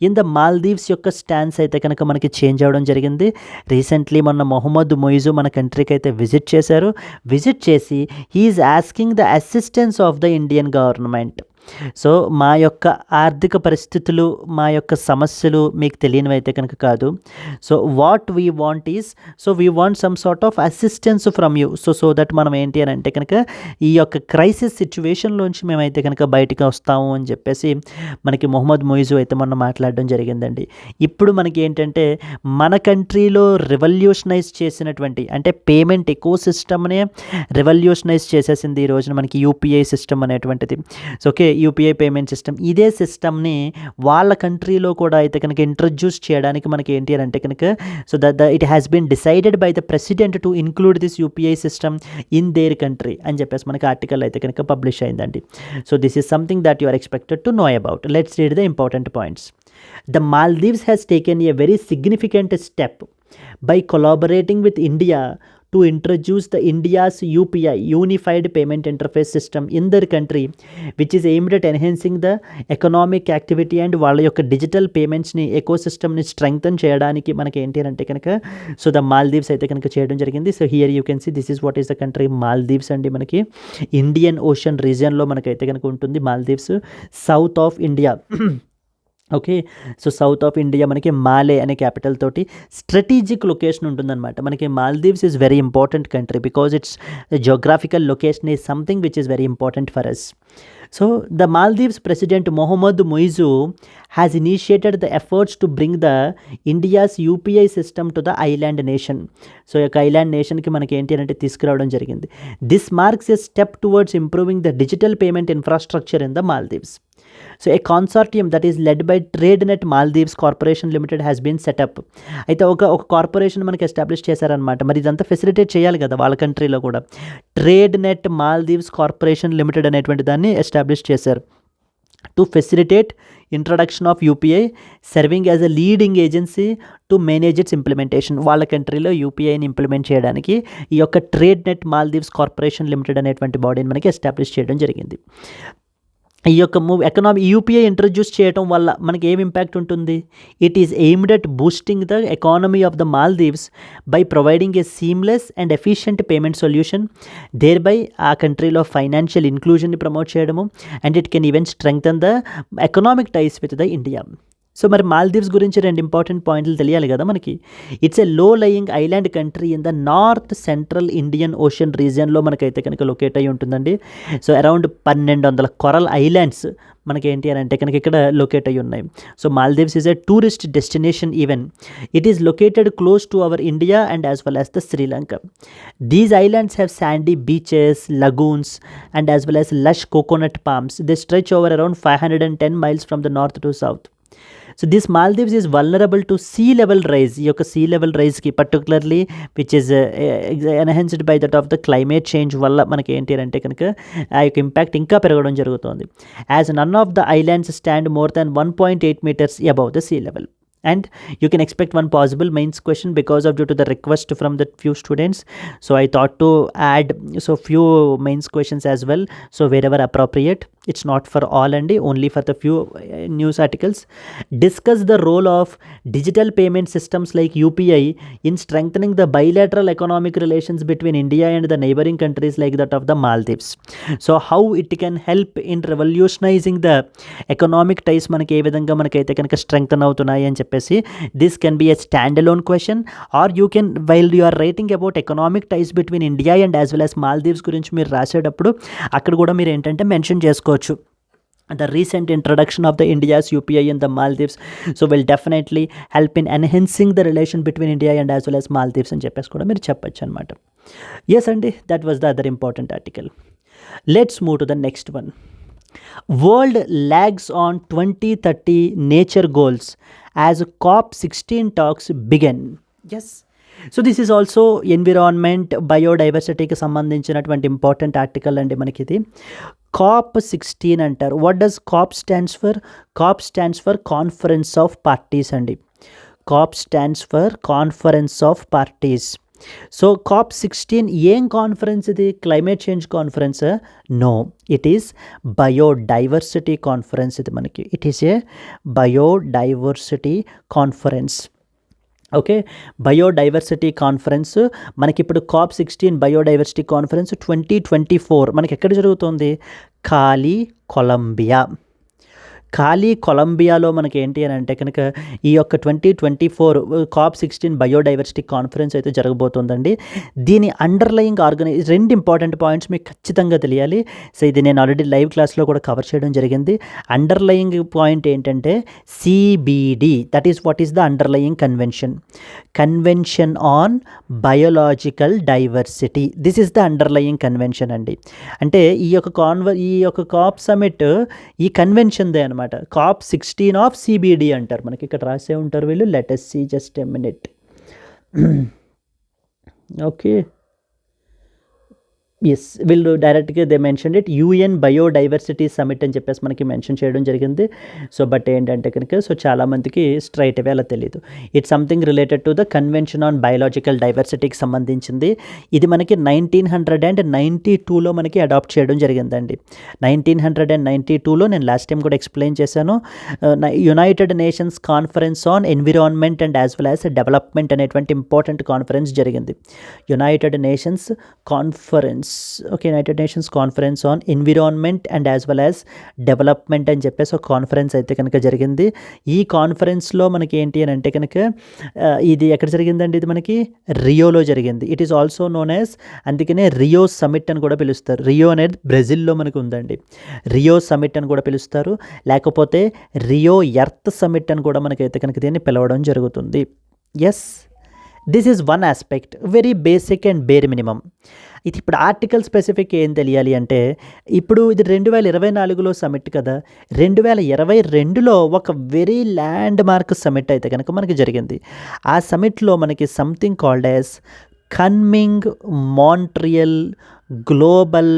S1: in the Maldives యొక్క స్టాన్స్ అయితే కనుక మనకి చేంజ్ అవ్వడం జరిగింది. రీసెంట్లీ మొన్న మొహమ్మద్ ముయిజు మన కంట్రీకి అయితే విజిట్ చేశారు. విజిట్ చేసి he is asking the assistance of the Indian government. So మా యొక్క ఆర్థిక పరిస్థితులు, మా యొక్క సమస్యలు మీకు తెలియనివి అయితే కనుక కాదు. So what we want is, so we want some sort of assistance from you. So that మనం ఏంటి అని అంటే కనుక ఈ యొక్క క్రైసిస్ సిచ్యువేషన్లోంచి మేమైతే కనుక బయటకు వస్తాము అని చెప్పేసి మనకి మొహమ్మద్ ముయిజు అయితే మొన్న మాట్లాడడం జరిగిందండి. ఇప్పుడు మనకి ఏంటంటే మన కంట్రీలో రెవల్యూషనైజ్ చేసినటువంటి అంటే పేమెంట్ ఎకో సిస్టమ్నే రెవల్యూషనైజ్ చేసేసింది ఈ రోజున మనకి యూపీఐ సిస్టమ్ అనేటువంటిది. So okay, UPI payment system, ఇదే సిస్టమ్ని వాళ్ళ కంట్రీలో కూడా అయితే కనుక ఇంట్రడ్యూస్ చేయడానికి మనకి ఏంటి అని అంటే కనుక so it has been decided by the president to include this UPI system in their country అని చెప్పేసి మనకి ఆర్టికల్ అయితే కనుక పబ్లిష్ అయిందండి. So this is something that you are expected to know about. Let's read the important points. The Maldives has taken a very significant step by collaborating with India to introduce the India's UPI, Unified Payment Interface System in their country, which is aimed at enhancing the economic activity and వాళ్ళ యొక్క digital పేమెంట్స్ని ఎకోసిస్టమ్ని strengthen చేయడానికి మనకి ఏంటి అంటే కనుక so the Maldives అయితే కనుక చేయడం జరిగింది. So here you can see this is what is the country Maldives అండి. మనకి ఇండియన్ ఓషన్ రీజియన్లో మనకైతే కనుక ఉంటుంది Maldives, south of India. Okay. So south of India మనకి మాలే అనే క్యాపిటల్ తోటి స్ట్రాటజిక్ లొకేషన్ ఉంటుందన్నమాట. మనకి Maldives is very important country because its geographical location is something which is very important for us. So the Maldives president Mohamed Muizzu has initiated the efforts to bring the India's UPI system to the island nation. So ఈ యొక్క island నేషన్కి మనకి ఏంటి అంటే తీసుకురావడం జరిగింది. This marks a step towards improving the digital payment infrastructure in the Maldives. So a consortium that is led by Tradenet Maldives corporation limited has been set up. అయితే ఒక కార్పొరేషన్ మనకి ఎస్టాబ్లిష్ చేశారనమాట. మరి ఇదంతా ఫెసిలిటేట్ చేయాలి కదా వాళ్ళ కంట్రీలో కూడా. ట్రేడ్నెట్ మాల్దీవ్స్ కార్పొరేషన్ లిమిటెడ్ అనేటువంటి దాన్ని ఎస్టాబ్లిష్ చేశారు to facilitate introduction of UPI serving as a leading agency to manage it's implementation. వాళ్ళ కంట్రీలో యూపీఐని ఇంప్లిమెంట్ చేయడానికి ఈ యొక్క ట్రేడ్నెట్ మాల్దీవ్స్ కార్పొరేషన్ లిమిటెడ్ అనేటువంటి బాడీని మనకి ఎస్టాబ్లిష్ చేయడం జరిగింది. ఈ యొక్క యూపీఐ ఇంట్రడ్యూస్ చేయడం వల్ల మనకి ఏం ఇంపాక్ట్ ఉంటుంది? It is aimed at boosting the economy of the Maldives by providing a seamless and efficient payment solution. Thereby ఆ కంట్రీలో ఫైనాన్షియల్ ఇంక్లూజన్ని ప్రమోట్ చేయడము and it can even strengthen the economic ties with the India. So మరి మాల్దీవ్స్ గురించి 2 important పాయింట్లు తెలియాలి కదా మనకి. It's a low lying island country in the north central Indian ocean రీజియన్లో మనకైతే కనుక లొకేట్ అయ్యి ఉంటుందండి. సో అరౌండ్ 1200 కొరల్ ఐలాండ్స్ మనకి ఏంటి అని అంటే కనుక ఇక్కడ లొకేట్ అయ్యి ఉన్నాయి. So Maldives is a tourist destination even. It is located close to our India and as well as the Sri Lanka. These islands have Sandy beaches, lagoons and as well as lush coconut palms. They stretch over around 510 miles from the north to south. So this Maldives is vulnerable to sea level rise. ఈ యొక్క sea level rise కి particularly which is enhanced by that of the climate change వల్ల మనకి ఏంటి అంటే కనుక ఆ యొక్క ఇంపాక్ట్ ఇంకా పెరగడం జరుగుతుంది. As none of the islands stand more than 1.8 meters above the sea level. And you can expect one possible mains question because of due to the request from the few students. So I thought to add few mains questions as well. So wherever appropriate, it's not for all and only for the few news articles. Discuss the role of digital payment systems like UPI in strengthening the bilateral economic relations between India and the neighboring countries like that of the Maldives. So how it can help in revolutionizing the economic ties మనకి ఏ విధంగా మనకైతే కనుక strengthen అవుతున్నాయి అని చెప్పేసి this can be a standalone question or you can while you are writing about economic ties between India and as well as Maldives గురించి మీరు రాసేటప్పుడు అక్కడ కూడా మీరు ఏంటంటే మెన్షన్ చేసుకోవచ్చు the recent introduction of the India's UPI in the Maldives so will definitely help in enhancing the relation between India and as well as Maldives అని చెప్పేసి కూడా మీరు చెప్పచ్చు అనమాట. Yes అండి, that was the other important article. Let's move to the next one. World lags on 2030 nature goals as COP16 talks begin. Yes. So this is also environment బయోడైవర్సిటీకి సంబంధించినటువంటి important article అండి మనకి ఇది. COP16 అంటారు. What does COP stands for? COP stands for conference of parties అండి. COP stands for conference of parties. So COP16 ఏం conference ఇది? Climate change conference? No, it is biodiversity conference ఇది మనకి. It is a biodiversity conference. Okay, biodiversity conference మనకి ఇప్పుడు COP16 biodiversity conference 2024 మనకి ఎక్కడ జరుగుతుంది? కొలంబియాలో మనకి ఏంటి అని అంటే కనుక ఈ యొక్క 2024 COP16 బయోడైవర్సిటీ కాన్ఫరెన్స్ అయితే జరగబోతుందండి. దీని అండర్లయింగ్ రెండు ఇంపార్టెంట్ పాయింట్స్ మీకు ఖచ్చితంగా తెలియాలి. సో ఇది నేను ఆల్రెడీ లైవ్ క్లాస్లో కూడా కవర్ చేయడం జరిగింది. అండర్లయింగ్ పాయింట్ ఏంటంటే CBD, that is what is the underlying convention on biological diversity. This is the underlying convention అండి. అంటే ఈ యొక్క COP సమిట్ ఈ కన్వెన్షన్దే అనమాట. COP16 ఆఫ్ CBD అంటారు. మనకి ఇక్కడ రాసే ఉంటారు వీళ్ళు. Let us see just a minute. Okay, yes, వీళ్ళు డైరెక్ట్గా they mention it UN biodiversity summit అని చెప్పేసి మనకి మెన్షన్ చేయడం జరిగింది. సో బట్ ఏంటంటే కనుక సో చాలామందికి స్ట్రైట్ అవే అలా తెలియదు. It's something related to the convention on biological డైవర్సిటీకి సంబంధించింది. ఇది మనకి 1992లో మనకి అడాప్ట్ చేయడం జరిగిందండి. 1992లో నేను లాస్ట్ టైం కూడా ఎక్స్ప్లెయిన్ చేశాను. United nations conference on environment and as well as development అనేటువంటి ఇంపార్టెంట్ కాన్ఫరెన్స్ జరిగింది. United nations conference conference on environment and as well as development అని చెప్పేసి ఒక కాన్ఫరెన్స్ అయితే కనుక జరిగింది. ఈ కాన్ఫరెన్స్లో మనకి ఏంటి అని అంటే కనుక ఇది ఎక్కడ జరిగిందండి? ఇది మనకి రియోలో జరిగింది. It is also known as, అందుకనే రియో సమిట్ అని కూడా పిలుస్తారు. రియో అనేది బ్రెజిల్లో మనకు ఉందండి. రియో సమిట్ అని కూడా పిలుస్తారు, లేకపోతే రియో ఎర్త్ సమిట్ అని కూడా మనకైతే కనుక దీన్ని పిలవడం జరుగుతుంది. Yes, this is one aspect, very basic and bare minimum. ఇది ఇప్పుడు ఆర్టికల్ స్పెసిఫిక్ ఏం తెలియాలి అంటే, ఇప్పుడు ఇది 2024లో సమిట్ కదా, 2022లో ఒక వెరీ ల్యాండ్ మార్క్ సమిట్ అయితే కనుక మనకి జరిగింది. ఆ సమిట్లో మనకి something called as కన్మింగ్ Montreal global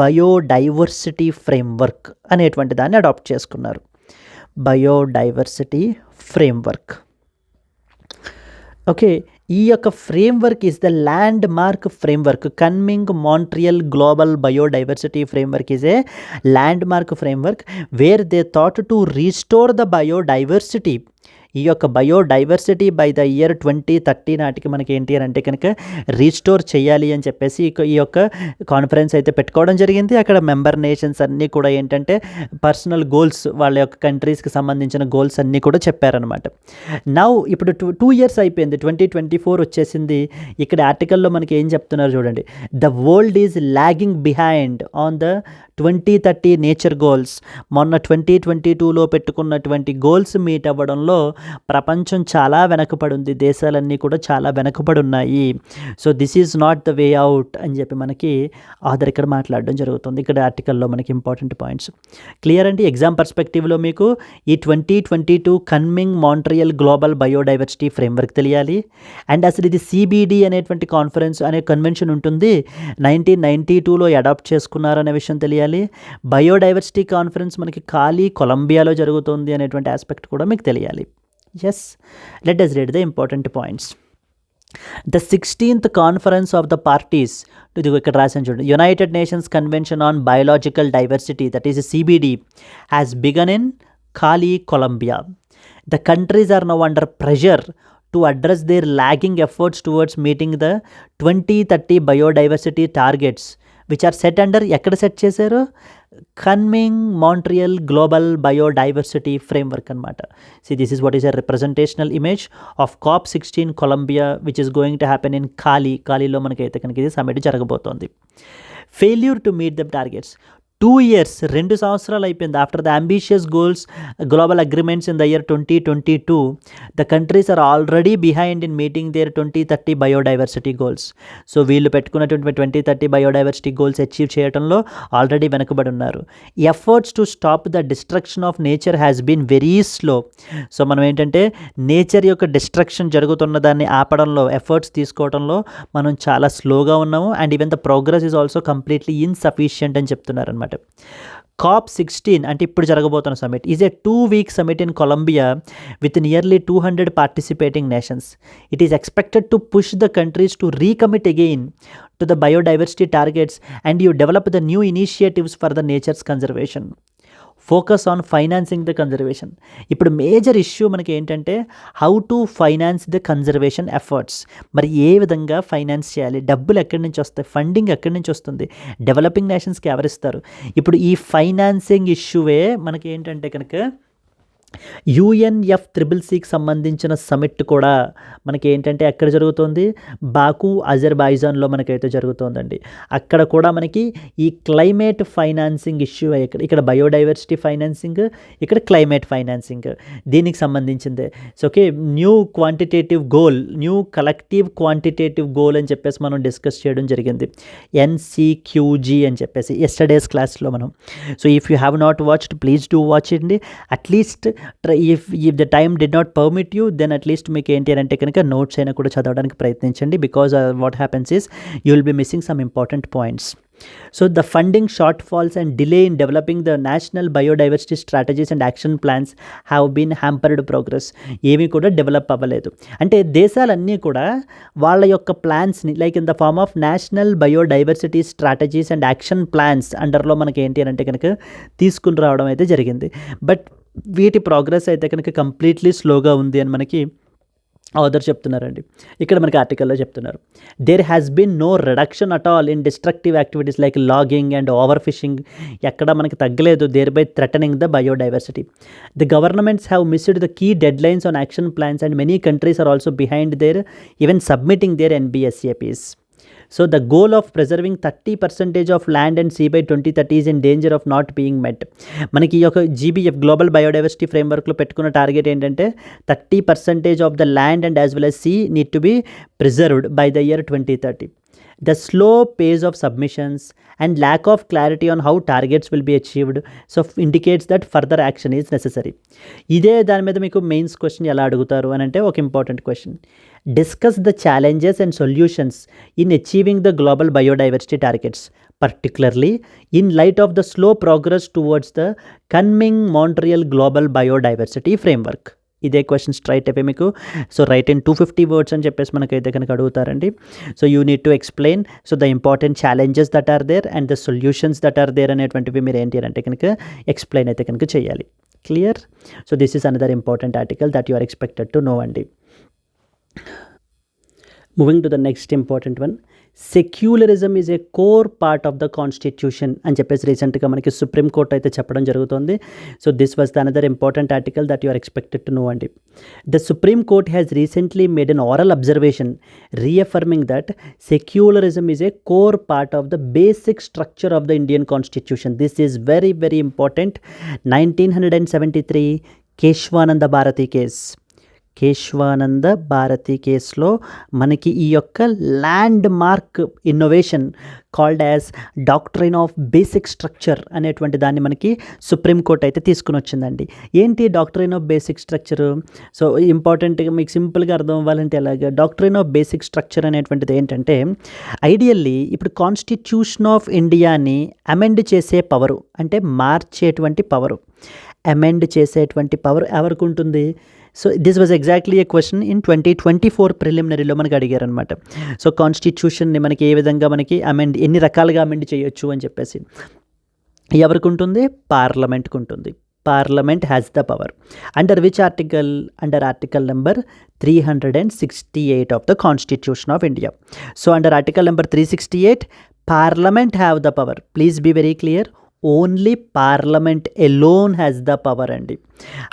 S1: biodiversity framework అనేటువంటి దాన్ని అడాప్ట్ చేసుకున్నారు. Biodiversity framework. ఓకే, ఈ యొక్క framework is the land mark framework. కన్మింగ్ Montreal global biodiversity framework is a land mark framework where they thought to restore the biodiversity. ఈ యొక్క biodiversity by the year 2030 నాటికి మనకి ఏంటి అని అంటే కనుక రీస్టోర్ చేయాలి అని చెప్పేసి ఈ యొక్క కాన్ఫరెన్స్ అయితే పెట్టుకోవడం జరిగింది. అక్కడ మెంబర్ నేషన్స్ అన్నీ కూడా ఏంటంటే పర్సనల్ గోల్స్, వాళ్ళ యొక్క కంట్రీస్కి సంబంధించిన గోల్స్ అన్నీ కూడా చెప్పారనమాట. నౌ ఇప్పుడు 2 years అయిపోయింది, 2024 వచ్చేసింది. ఇక్కడ ఆర్టికల్లో మనకి ఏం చెప్తున్నారు చూడండి. The world is logging behind on the 2030 nature goals. మొన్న 2022లో పెట్టుకున్నటువంటి గోల్స్ మీట్ అవ్వడంలో ప్రపంచం చాలా వెనకబడి ఉంది, దేశాలన్నీ కూడా చాలా వెనకబడి ఉన్నాయి. So this is not the way out అని చెప్పి మనకి ఆథర్ ఇక్కడ మాట్లాడడం జరుగుతుంది. ఇక్కడ ఆర్టికల్లో మనకి ఇంపార్టెంట్ పాయింట్స్ క్లియర్ అండి. ఎగ్జామ్ పర్స్పెక్టివ్లో మీకు ఈ 2022 కన్మింగ్ మాంట్రియల్ గ్లోబల్ బయోడైవర్సిటీ ఫ్రేమ్వర్క్ తెలియాలి. అండ్ అసలు ఇది CBD అనేటువంటి కాన్ఫరెన్స్ అనే కన్వెన్షన్ ఉంటుంది, 1992లో అడాప్ట్ చేసుకున్నారనే విషయం తెలియాలి. బయోడైవర్సిటీ కాన్ఫరెన్స్ మనకి కొలంబియాలో జరుగుతుంది అనేటువంటి ఆస్పెక్ట్ కూడా మీకు తెలియాలి. Yes, let us read the important points. The 16th conference of the parties to the United Nations Convention on Biological Diversity, that is CBD, has begun in Cali, Colombia. The countries are now under pressure to address their lagging efforts towards meeting the 2030 biodiversity targets, which are set under ekkada set chesaru కన్మింగ్ Montreal global biodiversity framework అనమాట. this is what is a representational image of COP16 Colombia, which is going to happen in కాలీలో మనకైతే కనుక ఇది summit జరగబోతోంది. Failure to meet the targets. 2 years, 2 సంవత్సరాలు అయిపోయింది. After the ambitious goals global agreements in the year 2022, the countries are already behind in meeting their 2030 biodiversity goals. So వీళ్ళు పెట్టుకున్నటువంటి 2030 biodiversity goals achieve చేయడంలో ఆల్రెడీ వెనకబడి ఉన్నారు. Efforts to stop the destruction of nature has been very slow. So మనం ఏంటంటే nature యొక్క destruction జరుగుతున్న దాన్ని ఆపడంలో, ఎఫర్ట్స్ తీసుకోవడంలో మనం చాలా స్లోగా ఉన్నాము. And even the progress is also completely insufficient అని చెప్తున్నారు అనమాట. COP16 అంటే ఇప్పుడు జరగబోతున్న summit is a 2-week summit in Colombia with nearly 200 participating nations. It is expected to push the countries to recommit again to the biodiversity targets and you develop the new initiatives for the nature's conservation. Focus on financing the conservation. ఇప్పుడు major issue మనకి ఏంటంటే how to finance the conservation efforts. మరి ఏ విధంగా finance చేయాలి, డబ్బులు ఎక్కడి నుంచి వస్తాయి, ఫండింగ్ ఎక్కడి నుంచి వస్తుంది, డెవలపింగ్ నేషన్స్కి ఎవరిస్తారు. ఇప్పుడు ఈ ఫైనాన్సింగ్ ఇష్యూవే మనకి ఏంటంటే కనుక UNFCCCకి సంబంధించిన సమిట్ కూడా మనకి ఏంటంటే ఎక్కడ జరుగుతుంది, బాకు అజర్బైజాన్లో మనకైతే జరుగుతుందండి. అక్కడ కూడా మనకి ఈ క్లైమేట్ ఫైనాన్సింగ్ ఇష్యూ ఇక్కడ బయోడైవర్సిటీ ఫైనాన్సింగ్, ఇక్కడ క్లైమేట్ ఫైనాన్సింగ్ దీనికి సంబంధించిందే. So okay, new collective quantitative goal అని చెప్పేసి మనం డిస్కస్ చేయడం జరిగింది, NCQG అని చెప్పేసి ఎస్టర్డేస్ క్లాస్లో మనం. So if you have not watched please do watch అండి. At least if the time did not permit you, then at least మీకు ఏంటి అని అంటే కనుక నోట్స్ అయినా కూడా చదవడానికి ప్రయత్నించండి. Because what happens is you will be missing some important points. So the funding shortfalls and delay in developing the national biodiversity strategies and action plans have been hampered progress. ఏమీ కూడా develop అవ్వలేదు. అంటే దేశాలన్నీ కూడా వాళ్ళ యొక్క ప్లాన్స్ని like in the form of national biodiversity strategies and action plans అండర్లో మనకి ఏంటి అని అంటే కనుక తీసుకుని రావడం అయితే జరిగింది. బట్ వీటి ప్రోగ్రెస్ అయితే కనుక కంప్లీట్లీ స్లోగా ఉంది అని మనకి ఆథర్ చెప్తున్నారండి. ఇక్కడ మనకి ఆర్టికల్లో చెప్తున్నారు, there has been no reduction at all in destructive activities like logging and overfishing. ఎక్కడ మనకి తగ్గలేదు, thereby threatening the biodiversity. The governments have missed the key deadlines on action plans and many countries are also behind their even submitting their NBSCAPs. So the goal of preserving 30% of land and sea by 2030 is in danger of not being met. మనకి ఈ యొక్క GBF global biodiversity ఫ్రేమ్వర్క్లో పెట్టుకున్న target ఏంటంటే 30% of the land and as well as sea need to be preserved by the year 2030. The slow pace of submissions and lack of clarity on how targets will be achieved so indicates that further action is necessary. ఇదే దాని మీద మీకు mains question ఎలా అడుగుతారు అని అంటే ఒక important question, discuss the challenges and solutions in achieving the global biodiversity targets particularly in light of the slow progress towards the coming Montreal Global Biodiversity Framework. ఇదే క్వశ్చన్ స్ట్రైట్ అయిపోయి మీకు. So right in 250 words అని చెప్పేసి మనకైతే కనుక అడుగుతారండి. So you need to explain so the important challenges that are there and the solutions that are there అనేటువంటివి మీరు ఏంటి అంటే కనుక ఎక్స్ప్లెయిన్ అయితే కనుక చేయాలి. Clear? So this is another important article that you are expected to know అండి. Moving to the next important one, secularism is a core part of the constitution అని చెప్పేసి రీసెంట్గా మనకి సుప్రీంకోర్టు అయితే చెప్పడం జరుగుతుంది. So this was the another important article that you are expected to know అండి. The supreme court has recently made an oral observation reaffirming that secularism is a core part of the basic structure of the Indian constitution. This is very very important. 1973 Kesavananda Bharati case, Kesavananda Bharati కేసులో మనకి ఈ యొక్క landmark innovation called as doctrine of basic structure అనేటువంటి దాన్ని మనకి supreme court అయితే తీసుకుని వచ్చిందండి. ఏంటి doctrine of basic structure? So ఇంపార్టెంట్గా మీకు సింపుల్గా అర్థం అవ్వాలంటే అలాగే డాక్ట్రైన్ ఆఫ్ బేసిక్ స్ట్రక్చర్ అనేటువంటిది ఏంటంటే, ఐడియల్లీ ఇప్పుడు కాన్స్టిట్యూషన్ ఆఫ్ ఇండియాని అమెండ్ చేసే పవరు, అంటే మార్చేటువంటి పవరు, అమెండ్ చేసేటువంటి పవర్ ఎవరికి ఉంటుంది? So this was exactly A question in 2024 ప్రిలిమినరీలో మనకి అడిగారనమాట. సో కాన్స్టిట్యూషన్ని మనకి ఏ విధంగా మనకి అమెండ్, ఎన్ని రకాలుగా అమెండ్ చేయొచ్చు అని చెప్పేసి ఎవరికి ఉంటుంది? పార్లమెంట్కి ఉంటుంది. Parliament has the power. Under which article? Under article number 368 of the constitution of India. So under article number 368 parliament have the power. Please be very clear, only parliament alone has the power అండి.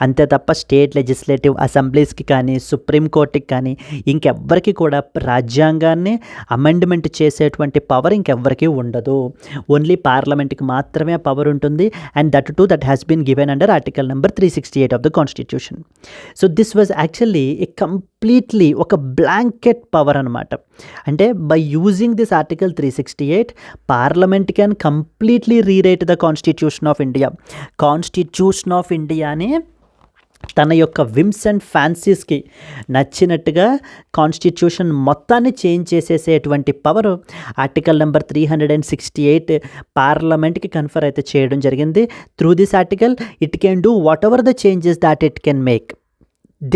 S1: అంతే తప్ప state legislative అసెంబ్లీస్కి కానీ సుప్రీంకోర్టుకి కానీ ఇంకెవ్వరికి కూడా రాజ్యాంగాన్ని amendment చేసేటువంటి power ఇంకెవ్వరికి ఉండదు. ఓన్లీ పార్లమెంట్కి మాత్రమే పవర్ ఉంటుంది. And that to that has been given under article number 368 of the constitution. So this was actually a completely ఒక బ్లాంకెట్ పవర్ అనమాట. అంటే by using this article 368 parliament can completely rewrite the constitution of India. Constitution of ఇండియాని తన యొక్క whims and ఫ్యాన్సీస్కి నచ్చినట్టుగా constitution మొత్తాన్ని change చేసేసేటువంటి పవర్ ఆర్టికల్ నెంబర్ 368 పార్లమెంట్కి కన్ఫర్ అయితే చేయడం జరిగింది. Through this article it can do what ever the changes that it can make.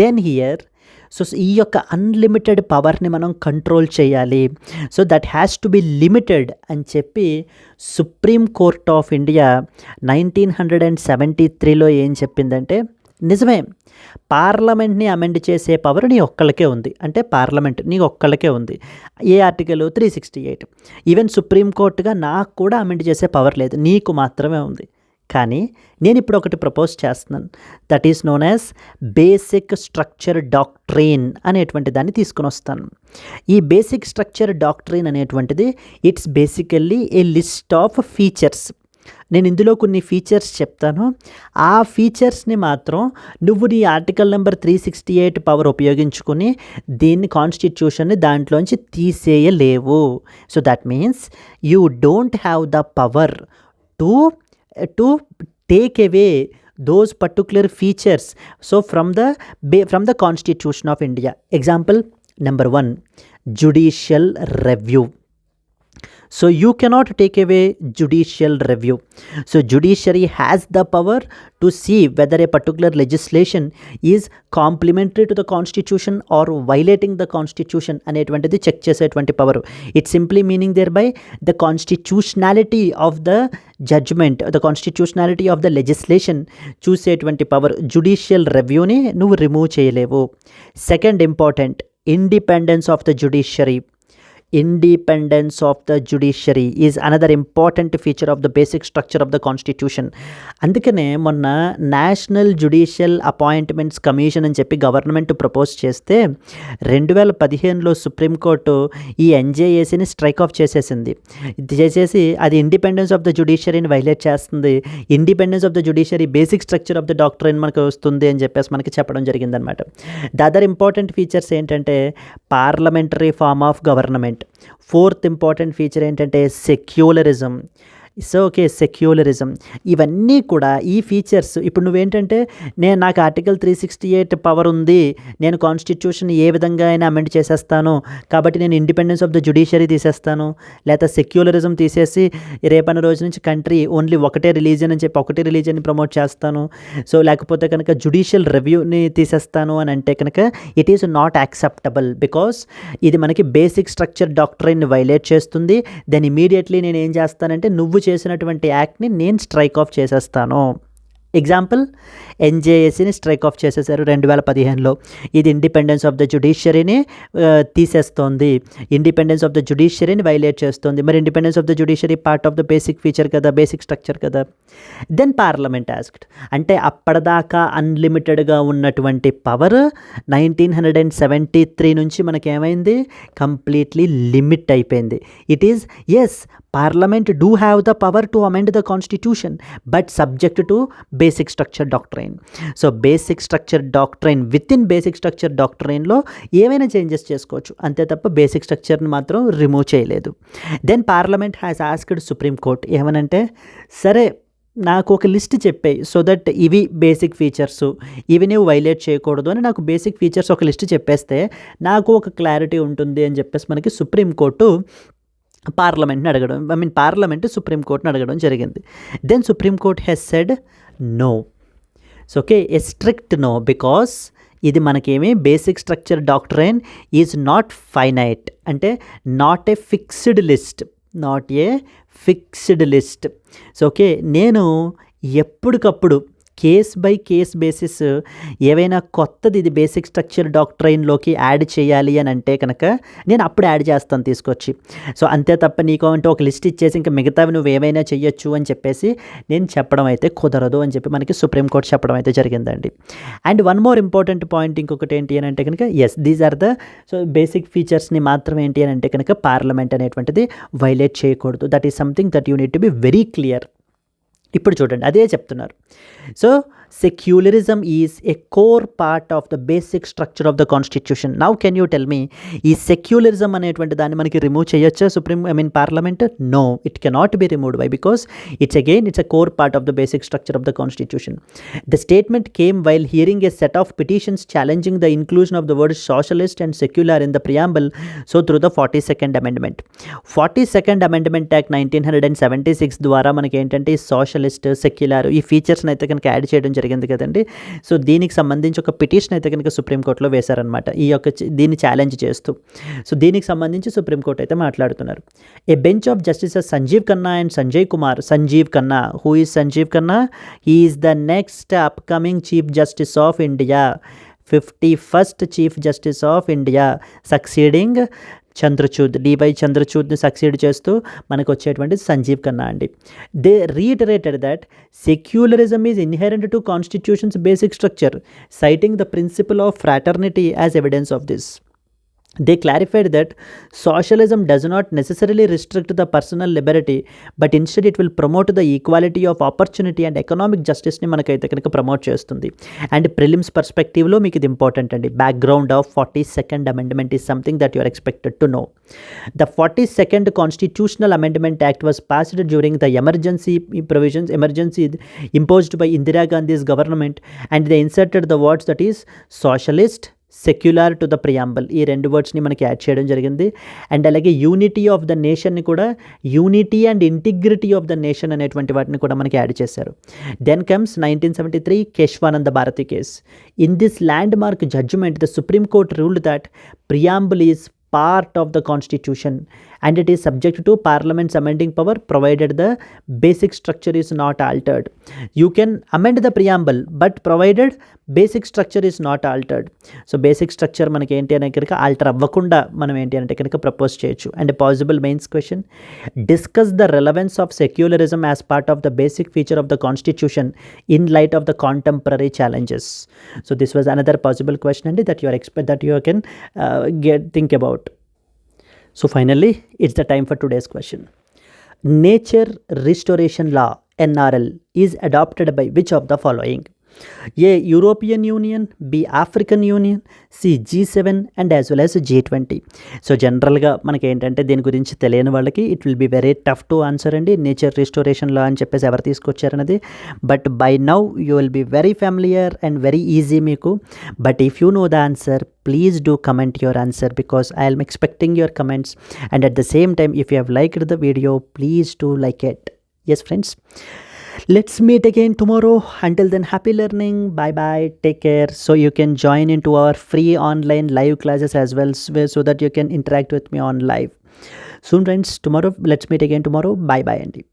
S1: Then here so ఈ యొక్క అన్లిమిటెడ్ పవర్ని మనం కంట్రోల్ చేయాలి. So that has to be limited అని చెప్పి సుప్రీం కోర్ట్ ఆఫ్ ఇండియా 1973లో ఏం చెప్పిందంటే, నిజమే పార్లమెంట్ని అమెండ్ చేసే పవర్ నీ ఒక్కళ్ళకే ఉంది, అంటే పార్లమెంట్ నీ ఒక్కళ్ళకే ఉంది. ఏ ఆర్టికల్? 368. ఈవెన్ సుప్రీంకోర్టుగా నాకు కూడా అమెండ్ చేసే పవర్ లేదు, నీకు మాత్రమే ఉంది. కానీ నేను ఇప్పుడు ఒకటి ప్రపోజ్ చేస్తున్నాను, that is known as basic structure doctrine అనేటువంటి దాన్ని తీసుకుని వస్తాను. ఈ బేసిక్ స్ట్రక్చర్ డాక్ట్రైన్ అనేటువంటిది it's basically a list of features. నేను ఇందులో కొన్ని ఫీచర్స్ చెప్తాను, ఆ ఫీచర్స్ని మాత్రం నువ్వు నీ ఆర్టికల్ నెంబర్ 368 పవర్ ఉపయోగించుకొని దీన్ని కాన్స్టిట్యూషన్ని దాంట్లోంచి తీసేయలేవు. So that means you don't have the power to take away those particular features so from the Constitution of India. Example number 1, judicial review. So you cannot take away judicial review. So judiciary has the power to see whether a particular legislation is complementary to the constitution or violating the constitution అనేటువంటిది check చేసేటువంటి power. It simply meaning thereby the constitutionality of the judgement, the constitutionality of the legislation చూసేటువంటి power. Judicial రివ్యూని నువ్వు remove చేయలేవు. Second important, independence of the judiciary. Independence of the judiciary is another important feature of the basic structure of the constitution. అందుకనే మొన్న national judicial appointments commission అని చెప్పి government propose చేస్తే 2015లో supreme court ఈ ఎన్జేఏసీని strike of చేసేసింది. చేసేసి అది ఇండిపెండెన్స్ ఆఫ్ ద జ్యుడిషియరీని వైలేట్ చేస్తుంది, independence of the judiciary basic structure of the doctrine మనకు వస్తుంది అని చెప్పేసి మనకి చెప్పడం జరిగిందనమాట. ద అదర్ ఇంపార్టెంట్ ఫీచర్స్ ఏంటంటే parliamentary form of government. Fourth important feature ఏంటంటే సెక్యులరిజం. So okay, secularism. ఇవన్నీ కూడా ఈ ఫీచర్స్. ఇప్పుడు నువ్వేంటంటే నాకు ఆర్టికల్ 368 పవర్ ఉంది, నేను కాన్స్టిట్యూషన్ ఏ విధంగా అయినా అమెండ్ చేసేస్తాను, కాబట్టి నేను ఇండిపెండెన్స్ ఆఫ్ ద జ్యుడిషియరీ తీసేస్తాను, లేదా సెక్యులరిజం తీసేసి రేపన్న రోజు నుంచి కంట్రీ ఓన్లీ ఒకటే రిలీజియన్ అని చెప్పి ఒకటే రిలీజియన్ని ప్రమోట్ చేస్తాను, సో లేకపోతే కనుక జ్యుడిషియల్ రివ్యూని తీసేస్తాను అని అంటే కనుక it is not acceptable. Because ఇది మనకి బేసిక్ స్ట్రక్చర్ డాక్ట్రైన్ని వైలేట్ చేస్తుంది. దెన్ ఇమీడియట్లీ నేను ఏం చేస్తానంటే నువ్వు చేసినటువంటి యాక్ట్ని నేను స్ట్రైక్ ఆఫ్ చేసేస్తాను. ఎగ్జాంపుల్, ఎన్జేఏసీని స్ట్రైక్ ఆఫ్ చేసేసారు 2015లో. ఇది ఇండిపెండెన్స్ ఆఫ్ ద జ్యుడిషియరీని తీసేస్తోంది, ఇండిపెండెన్స్ ఆఫ్ ద జ్యుడిషియరీని వైలేట్ చేస్తుంది. మరి independence of the judiciary part of the basic feature కదా, బేసిక్ స్ట్రక్చర్ కదా. దెన్ పార్లమెంట్ ఆస్క్డ్, అంటే అప్పటిదాకా అన్లిమిటెడ్గా ఉన్నటువంటి పవర్ 1973 నుంచి మనకేమైంది, కంప్లీట్లీ లిమిట్ అయిపోయింది. It is yes, Parliament do have the power to amend the constitution, but subject to basic structure doctrine. So basic structure doctrine, within basic structure doctrine లో ఏమైనా changes చేసుకోవచ్చు, అంతే తప్ప బేసిక్ స్ట్రక్చర్ని మాత్రం remove చేయలేదు. Then parliament has asked supreme court ఏమనంటే, సరే నాకు ఒక లిస్ట్ చెప్పాయి, సో దట్ ఇవి బేసిక్ ఫీచర్స్, ఇవి నువ్వు వైలేట్ చేయకూడదు అని నాకు బేసిక్ ఫీచర్స్ ఒక లిస్ట్ చెప్పేస్తే నాకు ఒక క్లారిటీ ఉంటుంది అని చెప్పేసి మనకి సుప్రీంకోర్టు పార్లమెంట్ని అడగడం, పార్లమెంట్ సుప్రీంకోర్టుని అడగడం జరిగింది. Then supreme court has said no. So okay, a strict no, because ఇది మనకేమి basic structure doctrine is not finite, అంటే not a fixed list, not a fixed list. So okay, నేను ఎప్పటికప్పుడు కేస్ బై కేస్ బేసిస్ ఏవైనా కొత్తది ఇది basic structure డాక్ట్రైన్లోకి add చేయాలి అని అంటే కనుక నేను అప్పుడు యాడ్ చేస్తాను తీసుకొచ్చి. సో అంతే తప్ప నీకు అంటే ఒక లిస్ట్ ఇచ్చేసి ఇంకా మిగతావి నువ్వు ఏమైనా చెయ్యొచ్చు అని చెప్పేసి నేను చెప్పడం అయితే కుదరదు అని చెప్పి మనకి సుప్రీంకోర్టు చెప్పడం అయితే జరిగిందండి. And one more important point ఇంకొకటి ఏంటి అని అంటే కనుక, yes these are the so basic ఫీచర్స్ని మాత్రం ఏంటి అని అంటే కనుక పార్లమెంట్ అనేటువంటిది వైలేట్ చేయకూడదు. That is something that you need to be very clear. ఇప్పుడు చూడండి, అదే చెప్తున్నారు. So secularism is a core part of the basic structure of the constitution. Now can you tell me, ఈ సెక్యులరిజం అనేటువంటి దాన్ని మనకి రిమూవ్ చేయొచ్చా parliament? No, it cannot be removed. Why? Because it's a core part of the basic structure of the constitution. The statement came while hearing a set of petitions challenging the inclusion of the word socialist and secular in the preamble, so through the 42nd Amendment. 42nd Amendment Act 1976 ద్వారా మనకి ఏంటంటే ఈ socialist, secular ఈ ఫీచర్స్ని అయితే కనుక add చేయడం జరిగింది కదండి. సో దీనికి సంబంధించి ఒక పిటిషన్ అయితే కనుక సుప్రీంకోర్టులో వేశారనమాట, దీన్ని ఛాలెంజ్ చేస్తూ. సో దీనికి సంబంధించి సుప్రీంకోర్టు అయితే మాట్లాడుతున్నారు. A bench of justices Sanjiv Khanna and Sanjay Kumar. Sanjiv Khanna, who is Sanjiv Khanna? He is the next upcoming chief justice of India, 51st chief justice of India, succeeding Chandrachud, DY చంద్రచూడ్ని సక్సీడ్ చేస్తూ మనకు వచ్చేటువంటి సంజీవ్ ఖన్నా అండి. They reiterated that secularism is inherent to constitution's basic structure, citing the principle of fraternity as evidence of this. They clarified that socialism does not necessarily restrict the personal liberty, but instead it will promote the equality of opportunity and economic justice ని మనకైతే కనుక promote చేస్తుంది. And prelims పర్స్పెక్టివ్లో మీకు ఇది important అండి. Background of 42nd Amendment is something that you are expected to know. The 42nd Constitutional Amendment Act was passed during the emergency imposed by Indira Gandhi's government, and they inserted the words that is socialist, secular to the preamble, ఈ 2 వర్డ్స్ని మనకి add చేయడం జరిగింది. And అలాగే unity of the నేషన్ని కూడా unity and integrity of the nation అనేటువంటి వాటిని కూడా మనకి యాడ్ చేశారు. Then comes 1973 Kesavananda Bharati case. In this landmark judgement the supreme court ruled that preamble is part of the constitution and it is subject to parliament's amending power provided the basic structure is not altered. You can amend the preamble but provided basic structure is not altered. So basic structure మనకి ఏంటి అనే కనుక alter అవ్వకుండా మనం ఏంటి అంటే కనుక propose చేయొచ్చు. And possible mains question, discuss the relevance of secularism as part of the basic feature of the constitution in light of the contemporary challenges. So this was another possible question అండి that you can think about. So finally, it's the time for today's question. Nature Restoration Law (NRL) is adopted by which of the following? A. European Union, B. African Union, C. G7 and as well as G20. So జనరల్గా మనకి ఏంటంటే దీని గురించి తెలియని వాళ్ళకి it will be very tough to answer అండి. Nature restoration law అని చెప్పేసి ఎవరు తీసుకొచ్చారన్నది. But by now you will be very familiar and very easy మీకు. But if you know the answer, please do comment your answer because I am expecting your comments. And at the same time, if you have liked the video, please do like it. Yes friends, let's meet again tomorrow. Until then, happy learning. Bye bye, take care. So you can join into our free online live classes as well, so that you can interact with me on live soon friends. Tomorrow, let's meet again tomorrow. Bye bye Andy.